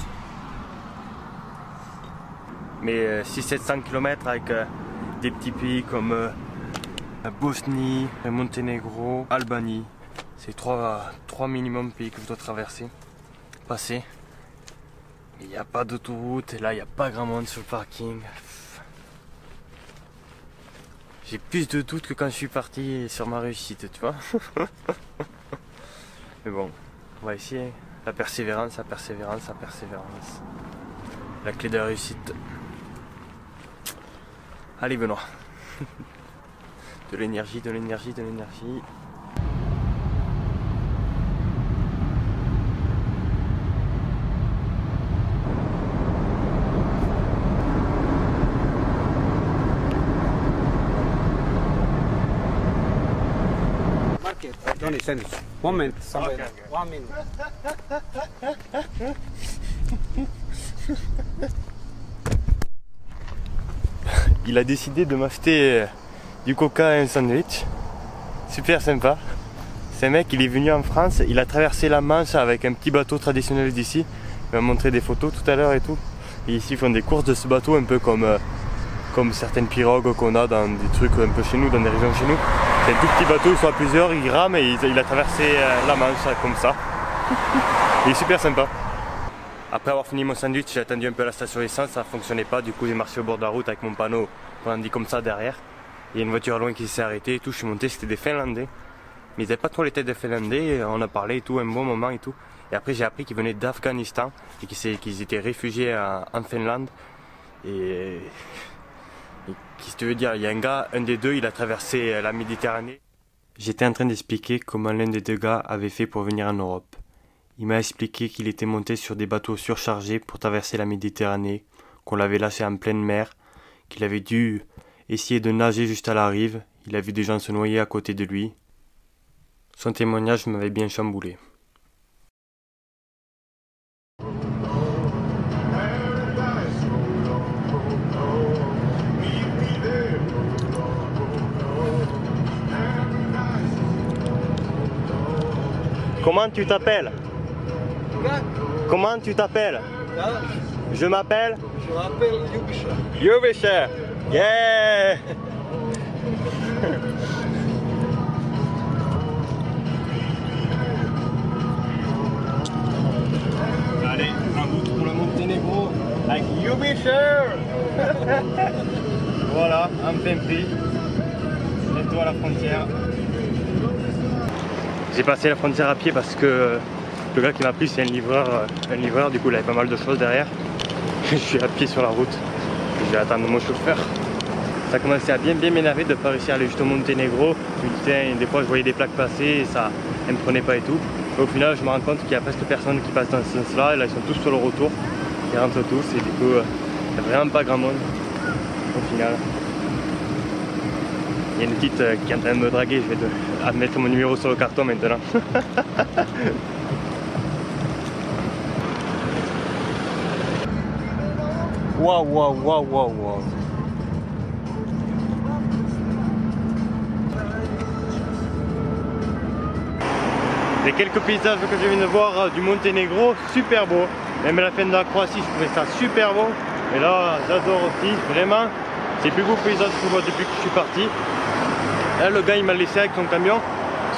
Mais 600-700 km avec des petits pays comme la Bosnie, le Monténégro, Albanie. C'est 3 minimum pays que je dois traverser, passer. Il n'y a pas d'autoroute et là il n'y a pas grand monde sur le parking. J'ai plus de doutes que quand je suis parti sur ma réussite, tu vois. Mais bon, on va essayer. La persévérance, la persévérance, la persévérance. La clé de la réussite. Allez Benoît. De l'énergie, de l'énergie, de l'énergie. Johnny, send it. 1 minute. Somewhere. Okay. 1 minute. Il a décidé de m'acheter du coca et un sandwich. Super sympa. C'est un mec, il est venu en France, il a traversé la Manche avec un petit bateau traditionnel d'ici. Il m'a montré des photos tout à l'heure et tout. Et ici ils font des courses de ce bateau un peu comme certaines pirogues qu'on a dans des trucs un peu chez nous, dans des régions chez nous. C'est un tout petit bateau, ils sont à plusieurs, ils rament et il a traversé la Manche comme ça. Il est super sympa. Après avoir fini mon sandwich, j'ai attendu un peu à la station essence, ça ne fonctionnait pas, du coup j'ai marché au bord de la route avec mon panneau, on dit comme ça derrière. Il y a une voiture loin qui s'est arrêtée et tout, je suis monté, c'était des Finlandais. Mais ils n'avaient pas trop les têtes de Finlandais, on a parlé et tout, un bon moment et tout. Et après j'ai appris qu'ils venaient d'Afghanistan et qu'ils étaient réfugiés en Finlande. Et qu'est-ce que tu veux dire, il y a un gars, un des deux, il a traversé la Méditerranée. J'étais en train d'expliquer comment l'un des deux gars avait fait pour venir en Europe. Il m'a expliqué qu'il était monté sur des bateaux surchargés pour traverser la Méditerranée, qu'on l'avait lâché en pleine mer, qu'il avait dû essayer de nager juste à la rive, il a vu des gens se noyer à côté de lui. Son témoignage m'avait bien chamboulé. Comment tu t'appelles? Comment tu t'appelles? Je m'appelle? Je m'appelle Yubisha. Yubisha! Yeah! Allez, en route pour le Monténégro avec Yubisha! Voilà, enfin pris. Bientôt à la frontière. J'ai passé la frontière à pied parce que le gars qui m'a pris c'est un livreur, du coup il avait pas mal de choses derrière. Je suis à pied sur la route et je vais attendre mon chauffeur. Ça commençait à bien m'énerver de ne pas réussir à aller juste au Monténégro. Des fois je voyais des plaques passer et ça ne me prenait pas et tout. Et au final je me rends compte qu'il y a presque personne qui passe dans ce sens là et là ils sont tous sur le retour. Ils rentrent tous et du coup il n'y a vraiment pas grand monde au final. Il y a une petite qui est en train de me draguer, je vais mettre mon numéro sur le carton maintenant. Waouh, waouh, waouh, waouh, waouh. Les quelques paysages que je viens de voir du Monténégro, super beau. Même la fin de la Croatie, je trouvais ça super beau. Et là, j'adore aussi, vraiment. C'est le plus beau paysage que je vois depuis que je suis parti. Là, le gars il m'a laissé avec son camion.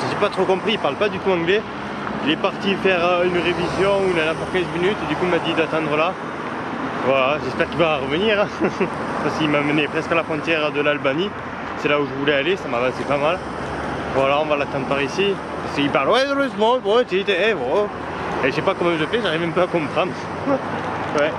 J'ai pas trop compris, il parle pas du tout anglais. Il est parti faire une révision où il en a pour 15 minutes et du coup il m'a dit d'attendre là. Voilà, j'espère qu'il va revenir. Parce qu'il m'a mené presque à la frontière de l'Albanie. C'est là où je voulais aller, ça m'a avancé pas mal. Voilà, on va l'attendre par ici. Parce qu'il parle ouais, doucement, ouais, tu dis, hey, bro. Et je sais pas comment je fais, j'arrive même pas à comprendre. Ouais.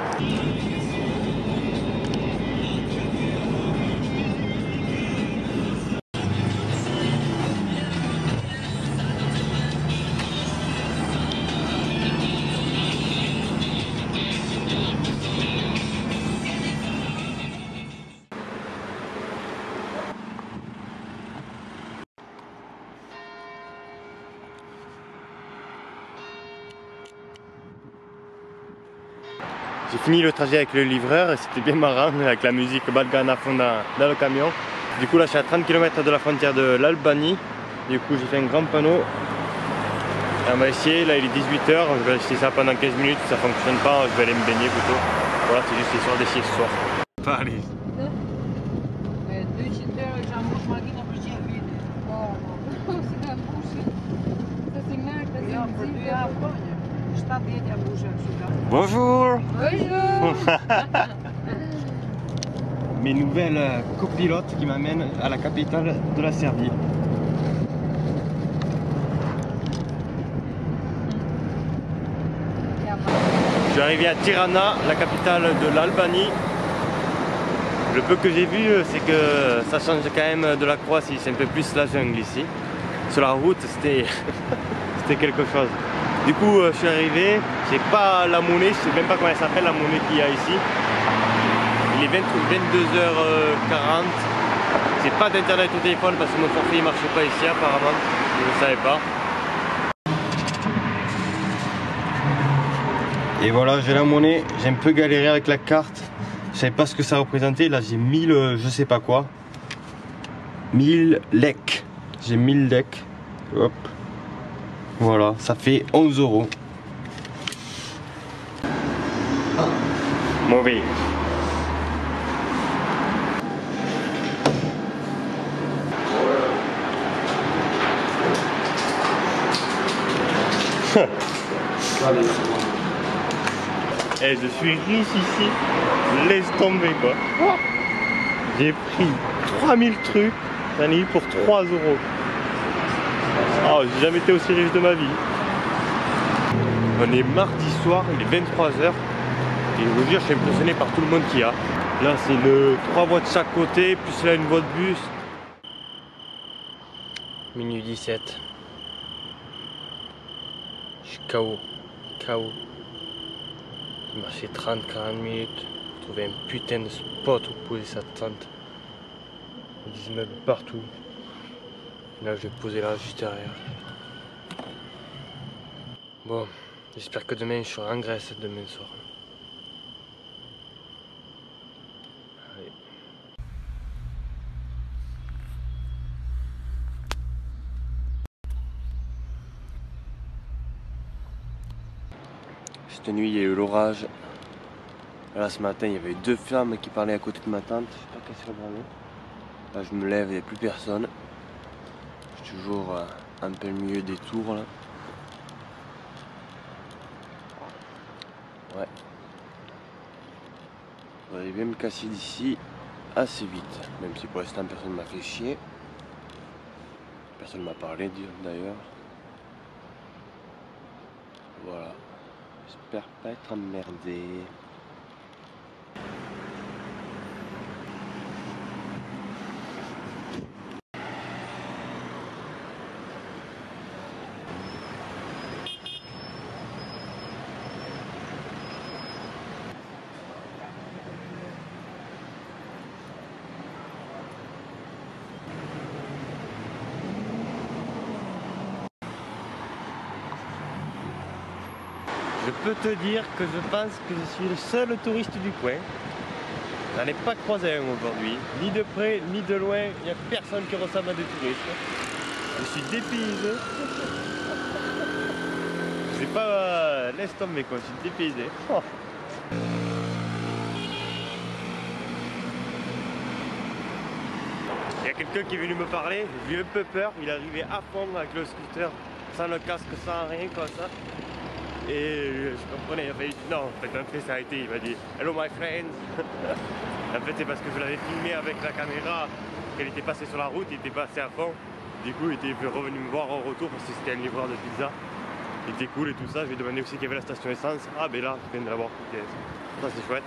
J'ai fini le trajet avec le livreur et c'était bien marrant avec la musique Balkan à fond dans le camion. Du coup là je suis à 30 km de la frontière de l'Albanie. Du coup j'ai fait un grand panneau. Et on va essayer, là il est 18h, je vais essayer ça pendant 15 minutes, si ça fonctionne pas je vais aller me baigner plutôt. Voilà, c'est juste histoire d'essayer ce soir. Allez. Bonjour. Bonjour. Mes nouvelles copilotes qui m'amènent à la capitale de la Serbie. Je suis arrivé à Tirana, la capitale de l'Albanie. Le peu que j'ai vu, c'est que ça change quand même de la Croatie, c'est un peu plus la jungle ici. Sur la route, c'était quelque chose. Du coup, je suis arrivé, je sais pas la monnaie, je sais même pas comment elle s'appelle la monnaie qu'il y a ici. Il est 22h40. J'ai pas d'internet au téléphone parce que mon forfait il marchait pas ici apparemment, je ne savais pas. Et voilà, j'ai la monnaie, j'ai un peu galéré avec la carte. Je savais pas ce que ça représentait, là j'ai 1000 je sais pas quoi. 1000 lek. J'ai 1000 lek. Hop. Voilà, ça fait 11 €. Mauvais. Et je suis riche ici, laisse tomber quoi. J'ai pris 3000 trucs, j'en ai eu pour 3 €. Oh, j'ai jamais été aussi riche de ma vie. On est mardi soir, il est 23 h. Et je vous dire, je suis impressionné par tout le monde qu'il y a. Là, c'est 3 voies de chaque côté, plus là une voie de bus. Minuit 17. Je suis KO. KO. J'ai marché 30-40 minutes pour trouver un putain de spot où poser sa tente. Il y a des immeubles partout. Là, je vais poser là, juste derrière. Bon, j'espère que demain je serai en Grèce demain soir. Allez. Cette nuit, il y a eu l'orage. Là, ce matin, il y avait 2 flammes qui parlaient à côté de ma tente. Je sais pas qu'est-ce qu'elles parlaient. Là, je me lève, il n'y a plus personne. Je suis toujours en plein milieu des tours là. Ouais. Je vais bien me casser d'ici assez vite. Même si pour l'instant personne ne m'a fait chier. Personne ne m'a parlé d'ailleurs. Voilà. J'espère pas être emmerdé. Je peux te dire que je pense que je suis le seul touriste du coin. J'en ai pas croisé un aujourd'hui. Ni de près, ni de loin. Il n'y a personne qui ressemble à des touristes. Je suis dépaysé. C'est pas... laisse tomber quoi, je suis dépaysé. Oh. Il y a quelqu'un qui est venu me parler, j'ai eu un peu peur. Il est arrivé à fond avec le scooter, sans le casque, sans rien comme ça. Et je comprenais, il a fait non, en fait ça a été, il m'a dit hello my friends. En fait c'est parce que je l'avais filmé avec la caméra, qu'elle était passée sur la route, il était passé à fond. Du coup il était revenu me voir au retour parce que c'était un livreur de pizza. Il était cool et tout ça, je lui ai demandé aussi qu'il y avait la station essence. Ah ben là, je viens de l'avoir, ça c'est chouette.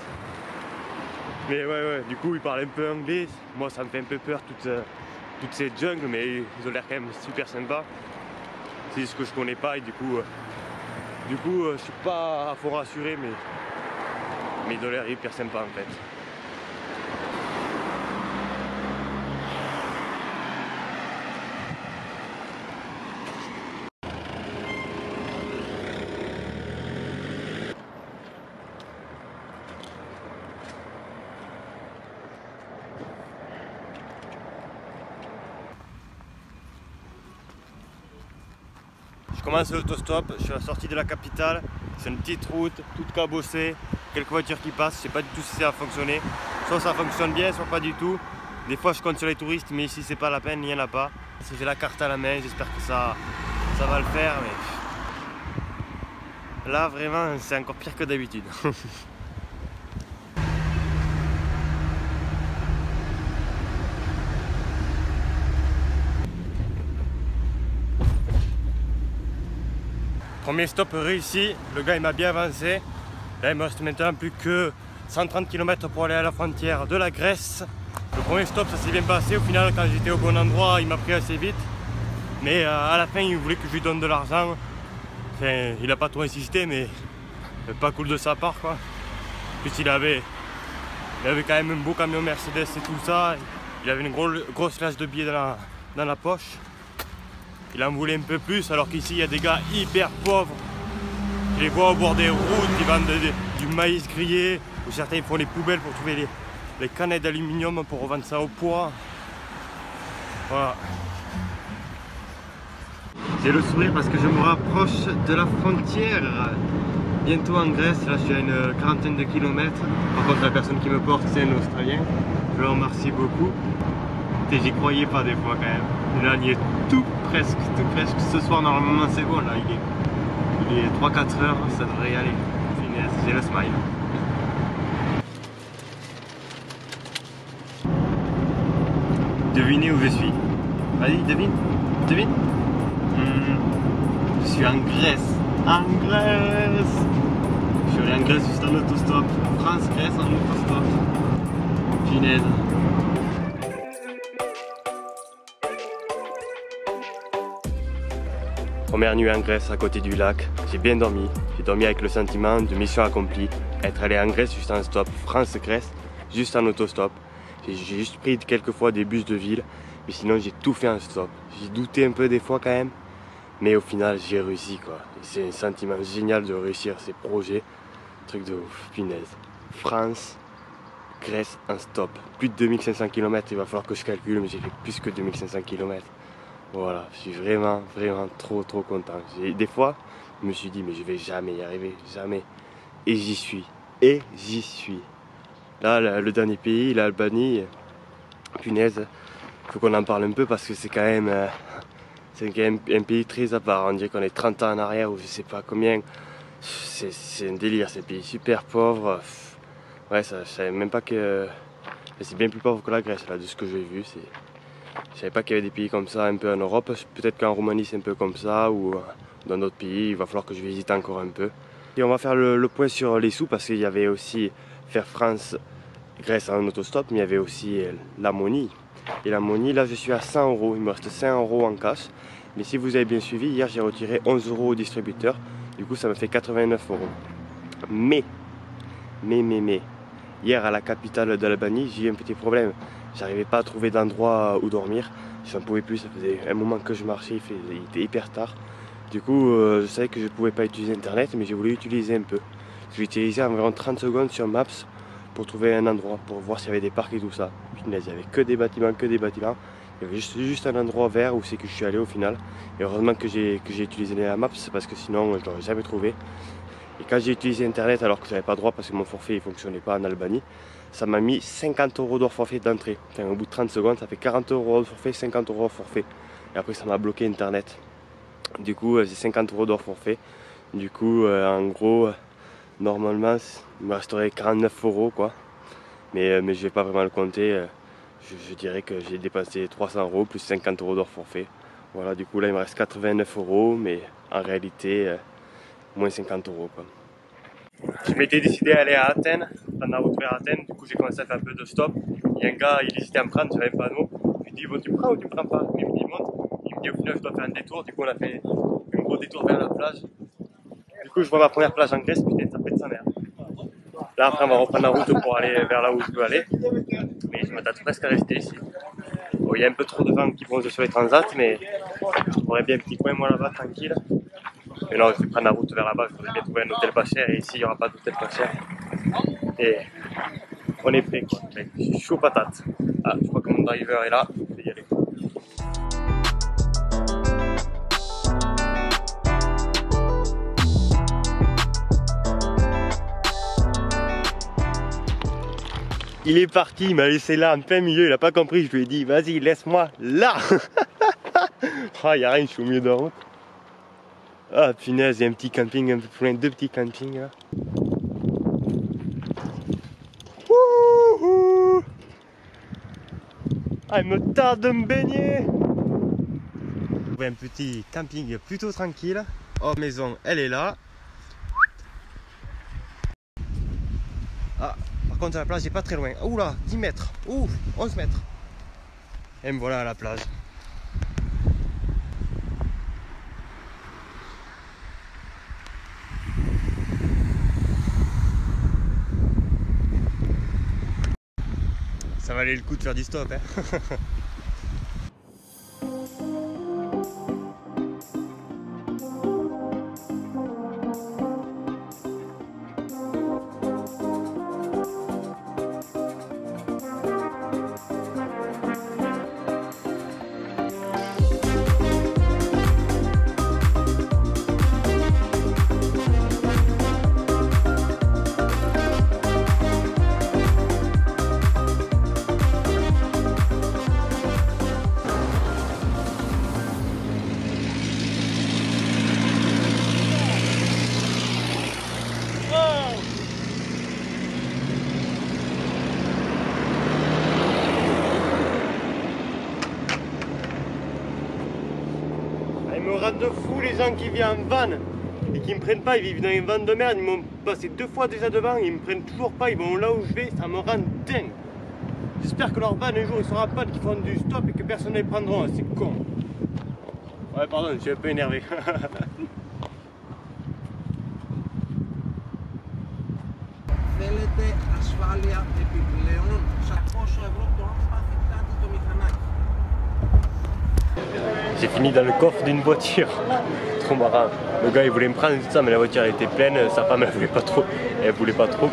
Mais ouais, du coup il parle un peu anglais, moi ça me fait un peu peur toutes ces jungles, mais ils ont l'air quand même super sympas. C'est ce que je connais pas et du coup je suis pas à fond rassuré, mais ils ont l'air hyper sympa en fait. Je commence l'autostop, je suis à la sortie de la capitale, c'est une petite route, toute cabossée, quelques voitures qui passent, je sais pas du tout si ça va fonctionner. Soit ça fonctionne bien, soit pas du tout. Des fois je compte sur les touristes, mais ici c'est pas la peine, il n'y en a pas. J'ai la carte à la main, j'espère que ça va le faire, mais là vraiment c'est encore pire que d'habitude. Premier stop réussi, le gars il m'a bien avancé. Là il me reste maintenant plus que 130 km pour aller à la frontière de la Grèce. Le premier stop ça s'est bien passé, au final quand j'étais au bon endroit il m'a pris assez vite. Mais à la fin il voulait que je lui donne de l'argent. Enfin, il n'a pas trop insisté mais pas cool de sa part quoi. En plus il avait quand même un beau camion Mercedes et tout ça. Il avait une grosse lâche de billets dans la poche. Il en voulait un peu plus alors qu'ici il y a des gars hyper pauvres. Je les vois au bord des routes, ils vendent du maïs grillé, ou certains font les poubelles pour trouver les canettes d'aluminium pour revendre ça au poids. Voilà. J'ai le sourire parce que je me rapproche de la frontière. bientôt en Grèce, là je suis à une quarantaine de kilomètres. Par contre la personne qui me porte c'est un Australien. Je le remercie beaucoup. Et j'y croyais pas des fois quand même. Et là il est tout presque. Ce soir normalement c'est bon là, il est 3-4 heures, ça devrait y aller. Finesse, j'ai le smile. Devinez où je suis. Vas-y, devine. Je suis en Grèce. En Grèce. Je suis allé en Grèce juste en autostop. France-Grèce en autostop. Punaise. Première nuit en Grèce à côté du lac. J'ai bien dormi. J'ai dormi avec le sentiment de mission accomplie. Être allé en Grèce juste en stop. France-Grèce juste en autostop. J'ai juste pris quelques fois des bus de ville, mais sinon j'ai tout fait en stop. J'ai douté un peu des fois quand même, mais au final j'ai réussi quoi. C'est un sentiment génial de réussir ces projets. Truc de ouf, punaise. France, Grèce en stop. Plus de 2500 km, il va falloir que je calcule, mais j'ai fait plus que 2500 km. Voilà, je suis vraiment trop content. Des fois, je me suis dit mais je vais jamais y arriver, jamais. Et j'y suis. Là, le dernier pays, l'Albanie, punaise, il faut qu'on en parle un peu parce que c'est quand même un pays très à part. On dirait qu'on est 30 ans en arrière ou je sais pas combien. C'est un délire, c'est un pays super pauvre. Ouais, je savais même pas que... C'est bien plus pauvre que la Grèce, là, de ce que j'ai vu. Je savais pas qu'il y avait des pays comme ça un peu en Europe. Peut-être qu'en Roumanie c'est un peu comme ça ou dans d'autres pays. Il va falloir que je visite encore un peu. Et on va faire le point sur les sous parce qu'il y avait aussi faire France-Grèce en autostop, mais il y avait aussi l'ammonie. Et l'ammonie, là je suis à 100 €, il me reste 5 € en cash. Mais si vous avez bien suivi, hier j'ai retiré 11 € au distributeur, du coup ça me fait 89 €. Mais, hier à la capitale d'Albanie, j'ai eu un petit problème. J'arrivais pas à trouver d'endroit où dormir, j'en pouvais plus, ça faisait un moment que je marchais, il était hyper tard. Du coup, je savais que je ne pouvais pas utiliser internet, mais j'ai voulu utiliser un peu. J'ai utilisé environ 30 secondes sur Maps pour trouver un endroit, pour voir s'il y avait des parcs et tout ça. Il n'y avait que des bâtiments. Il y avait juste un endroit vert où c'est que je suis allé au final. Et heureusement que j'ai utilisé la Maps, parce que sinon je ne l'aurais jamais trouvé. Et quand j'ai utilisé internet alors que je n'avais pas droit parce que mon forfait ne fonctionnait pas en Albanie, ça m'a mis 50 € d'or forfait d'entrée. Enfin, au bout de 30 secondes, ça fait 40 € de forfait, 50 € de forfait. Et après ça m'a bloqué internet. Du coup, c'est 50 € d'or forfait. Du coup, en gros, normalement, il me resterait 49 € quoi. Mais je vais pas vraiment le compter. Je dirais que j'ai dépensé 300 € plus 50 € d'or forfait. Voilà, du coup là il me reste 89 €, mais en réalité, moins 50 € quoi. Je m'étais décidé à aller à Athènes, prendre la route vers Athènes. Du coup j'ai commencé à faire un peu de stop. Il y a un gars, il hésitait à me prendre, j'avais un panneau. Je lui dis bon, tu me prends ou tu me prends pas? Il me dit monte. Il me dit au final je dois faire un détour. Du coup on a fait un gros détour vers la plage. Du coup je vois ma première plage en Grèce, putain ça pète sa mère. Là après on va reprendre la route pour aller vers là où je veux aller. Mais je m'attends presque à rester ici. Bon, il y a un peu trop de vent qui bronze sur les transats, mais j'aurais bien un petit coin moi là-bas tranquille. Mais non, je vais prendre la route vers là-bas, je voudrais bien trouver un hôtel pas cher et ici il n'y aura pas d'hôtel pas cher. Et on est prêt quoi, je suis chaud patate. Ah, je crois que mon driver est là, je vais y aller. Il est parti, il m'a laissé là en plein milieu, il a pas compris, je lui ai dit vas-y laisse-moi là. Ah, y a rien, je suis au milieu de la route. Ah punaise, il y a un petit camping un peu plus loin, deux petits campings là. Wouhou. Ah, il me tarde de me baigner. Un petit camping plutôt tranquille. Oh, maison, elle est là. Ah, par contre la plage est pas très loin. Ouh là, 10 mètres. Ouh, 11 mètres. Et me voilà à la plage. Ça valait le coup de faire du stop, hein. rend fou les gens qui viennent en van et qui me prennent pas, ils vivent dans une van de merde, ils m'ont passé 2 fois déjà devant, ils me prennent toujours pas, ils vont là où je vais, ça me rend dingue. J'espère que leur van un jour ils seront pas, qu'ils feront du stop et que personne ne les prendra, c'est con. Ouais pardon, je suis un peu énervé. Θέλετε ασφάλεια επιπλέον 600 ευρώ το αν πάθει κάτι το μηχανάκι. J'ai fini dans le coffre d'une voiture. Trop marrant. Le gars il voulait me prendre tout ça mais la voiture elle était pleine, sa femme elle voulait pas trop,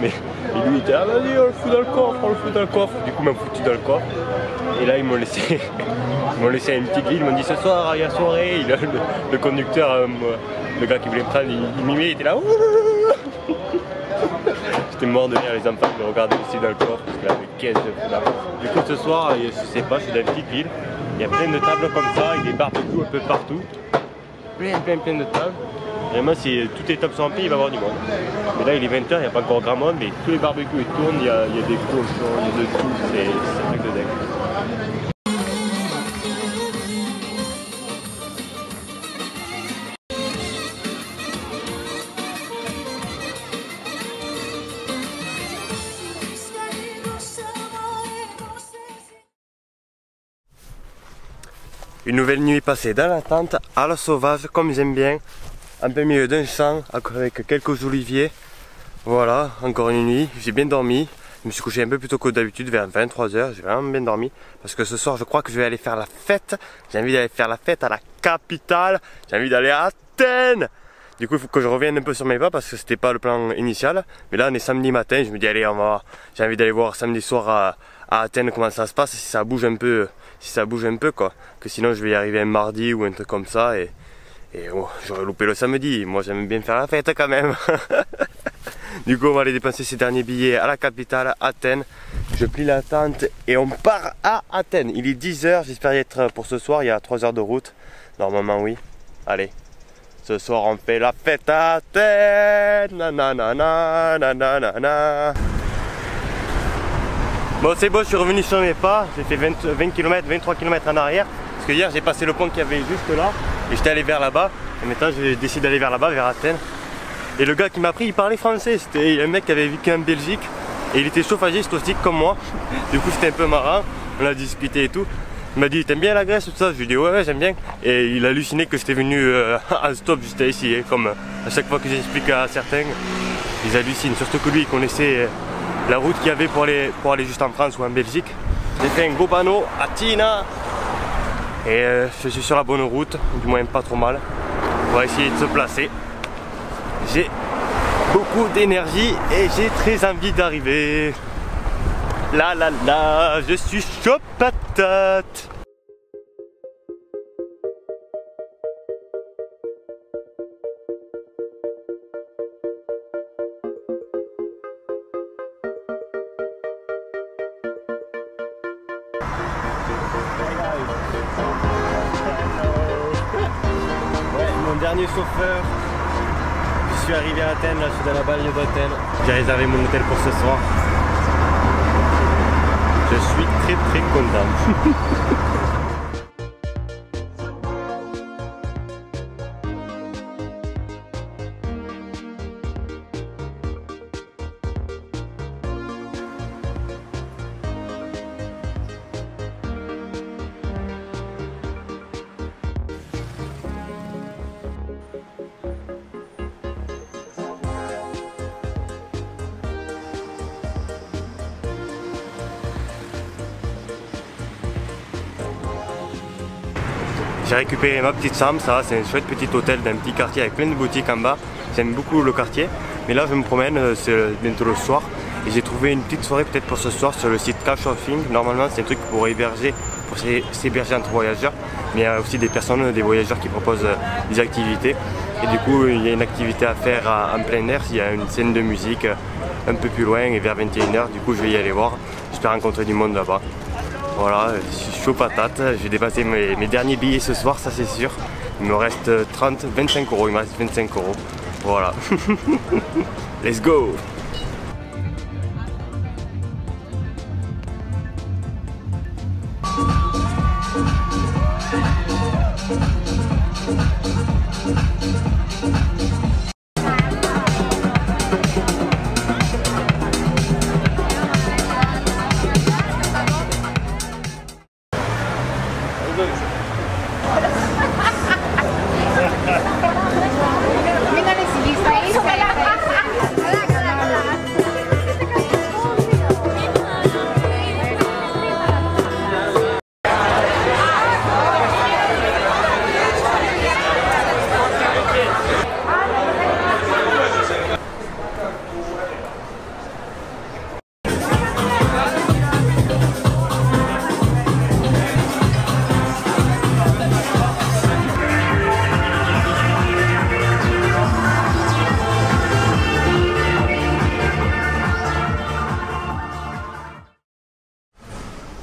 mais et lui il était ah vas-y on le fout dans le coffre, on le fout dans le coffre. Du coup ils m'ont foutu dans le coffre. Et là ils m'ont laissé une petite ville, ils m'ont dit ce soir il y a soirée, le conducteur, le gars qui voulait me prendre, il mimait, il était là. J'étais mort de rire les enfants de regarder aussi dans le coffre parce que là qu'est-ce que là. Du coup ce soir, je sais pas, je suis dans une petite ville, il y a plein de tables comme ça, avec des barbecues un peu partout. Plein de tables. Vraiment si toutes les tables sont remplies, il va y avoir du monde. Mais là il est 20h, il n'y a pas encore grand monde, mais tous les barbecues ils tournent, il y a des cochons, il y a de tout, c'est un truc de dingue. Une nouvelle nuit passée dans la tente, à la sauvage, comme j'aime bien, en plein milieu d'un champ, avec quelques oliviers. Voilà, encore une nuit, j'ai bien dormi. Je me suis couché un peu plus tôt que d'habitude, vers 23h, j'ai vraiment bien dormi. Parce que ce soir, je crois que je vais aller faire la fête. J'ai envie d'aller faire la fête à la capitale. J'ai envie d'aller à Athènes. Du coup, il faut que je revienne un peu sur mes pas parce que c'était pas le plan initial. Mais là, on est samedi matin, je me dis, allez, j'ai envie d'aller voir samedi soir à Athènes comment ça se passe, si ça bouge un peu, quoi. Que sinon, je vais y arriver un mardi ou un truc comme ça et oh, j'aurais loupé le samedi. Moi, j'aime bien faire la fête quand même. Du coup, on va aller dépenser ces derniers billets à la capitale, Athènes. Je plie la tente et on part à Athènes. Il est 10h, j'espère y être pour ce soir. Il y a 3 heures de route. Normalement, oui. Allez. Ce soir on fait la fête à Athènes. Nanana, nanana. Bon c'est bon, je suis revenu sur mes pas. J'ai fait 20 km, 23 km en arrière. Parce que hier j'ai passé le pont qu'il y avait juste là. Et j'étais allé vers là-bas. Et maintenant j'ai décidé d'aller vers là-bas, vers Athènes. Et le gars qui m'a pris il parlait français. C'était un mec qui avait vécu en Belgique. Et il était chauffagiste aussi comme moi. Du coup c'était un peu marrant. On a discuté et tout. Il m'a dit t'aimes bien la Grèce tout ça? Je lui ai dit ouais j'aime bien. Et il a halluciné que j'étais venu en stop juste ici. Et comme à chaque fois que j'explique à certains, ils hallucinent. Surtout que lui il connaissait la route qu'il y avait pour aller juste en France ou en Belgique. J'ai fait un gros panneau à Tina. Et je suis sur la bonne route, du moins pas trop mal. On va essayer de se placer. J'ai beaucoup d'énergie et j'ai très envie d'arriver. La la la, je suis chaud patate. Ouais, mon dernier chauffeur. Je suis arrivé à Athènes, là je suis dans la banlieue d'Athènes. J'ai réservé mon hôtel pour ce soir. Je suis très content. J'ai récupéré ma petite chambre, ça va, c'est un chouette petit hôtel d'un petit quartier avec plein de boutiques en bas. J'aime beaucoup le quartier, mais là je me promène, c'est bientôt le soir. Et j'ai trouvé une petite soirée peut-être pour ce soir sur le site Couchsurfing. Normalement c'est un truc pour héberger, pour s'héberger entre voyageurs. Mais il y a aussi des personnes, des voyageurs qui proposent des activités. Et du coup il y a une activité à faire en plein air, il y a une scène de musique un peu plus loin et vers 21h. Du coup je vais y aller voir, j'espère rencontrer du monde là-bas. Voilà, je suis chaud patate, j'ai dépassé mes derniers billets ce soir, ça c'est sûr. Il me reste 25 euros, il me reste 25 euros. Voilà. Let's go!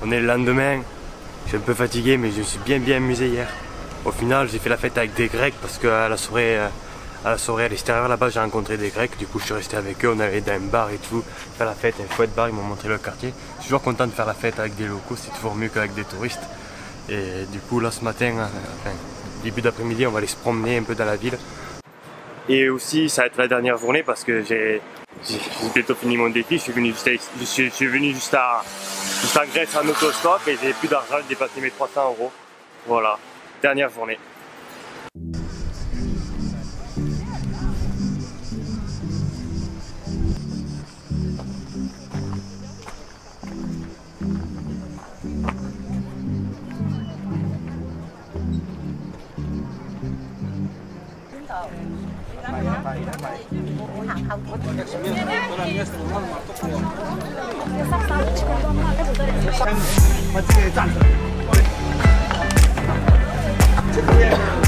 On est le lendemain, je suis un peu fatigué mais je me suis bien amusé hier. Au final j'ai fait la fête avec des Grecs parce qu'à la soirée à l'extérieur là-bas j'ai rencontré des Grecs, du coup je suis resté avec eux, on allait dans un bar et tout, faire la fête, un chouette bar, ils m'ont montré le quartier. Je suis toujours content de faire la fête avec des locaux, c'est toujours mieux qu'avec des touristes. Et du coup là ce matin, enfin, début d'après-midi, on va aller se promener un peu dans la ville. Et aussi ça va être la dernière journée parce que j'ai bientôt fini mon défi, je suis venu juste en Grèce en autostop et j'ai plus d'argent, j'ai dépassé mes 300 €. Voilà, dernière journée. Hãy subscribe cho kênh Ghiền Mì Gõ để không bỏ lỡ những video hấp dẫn.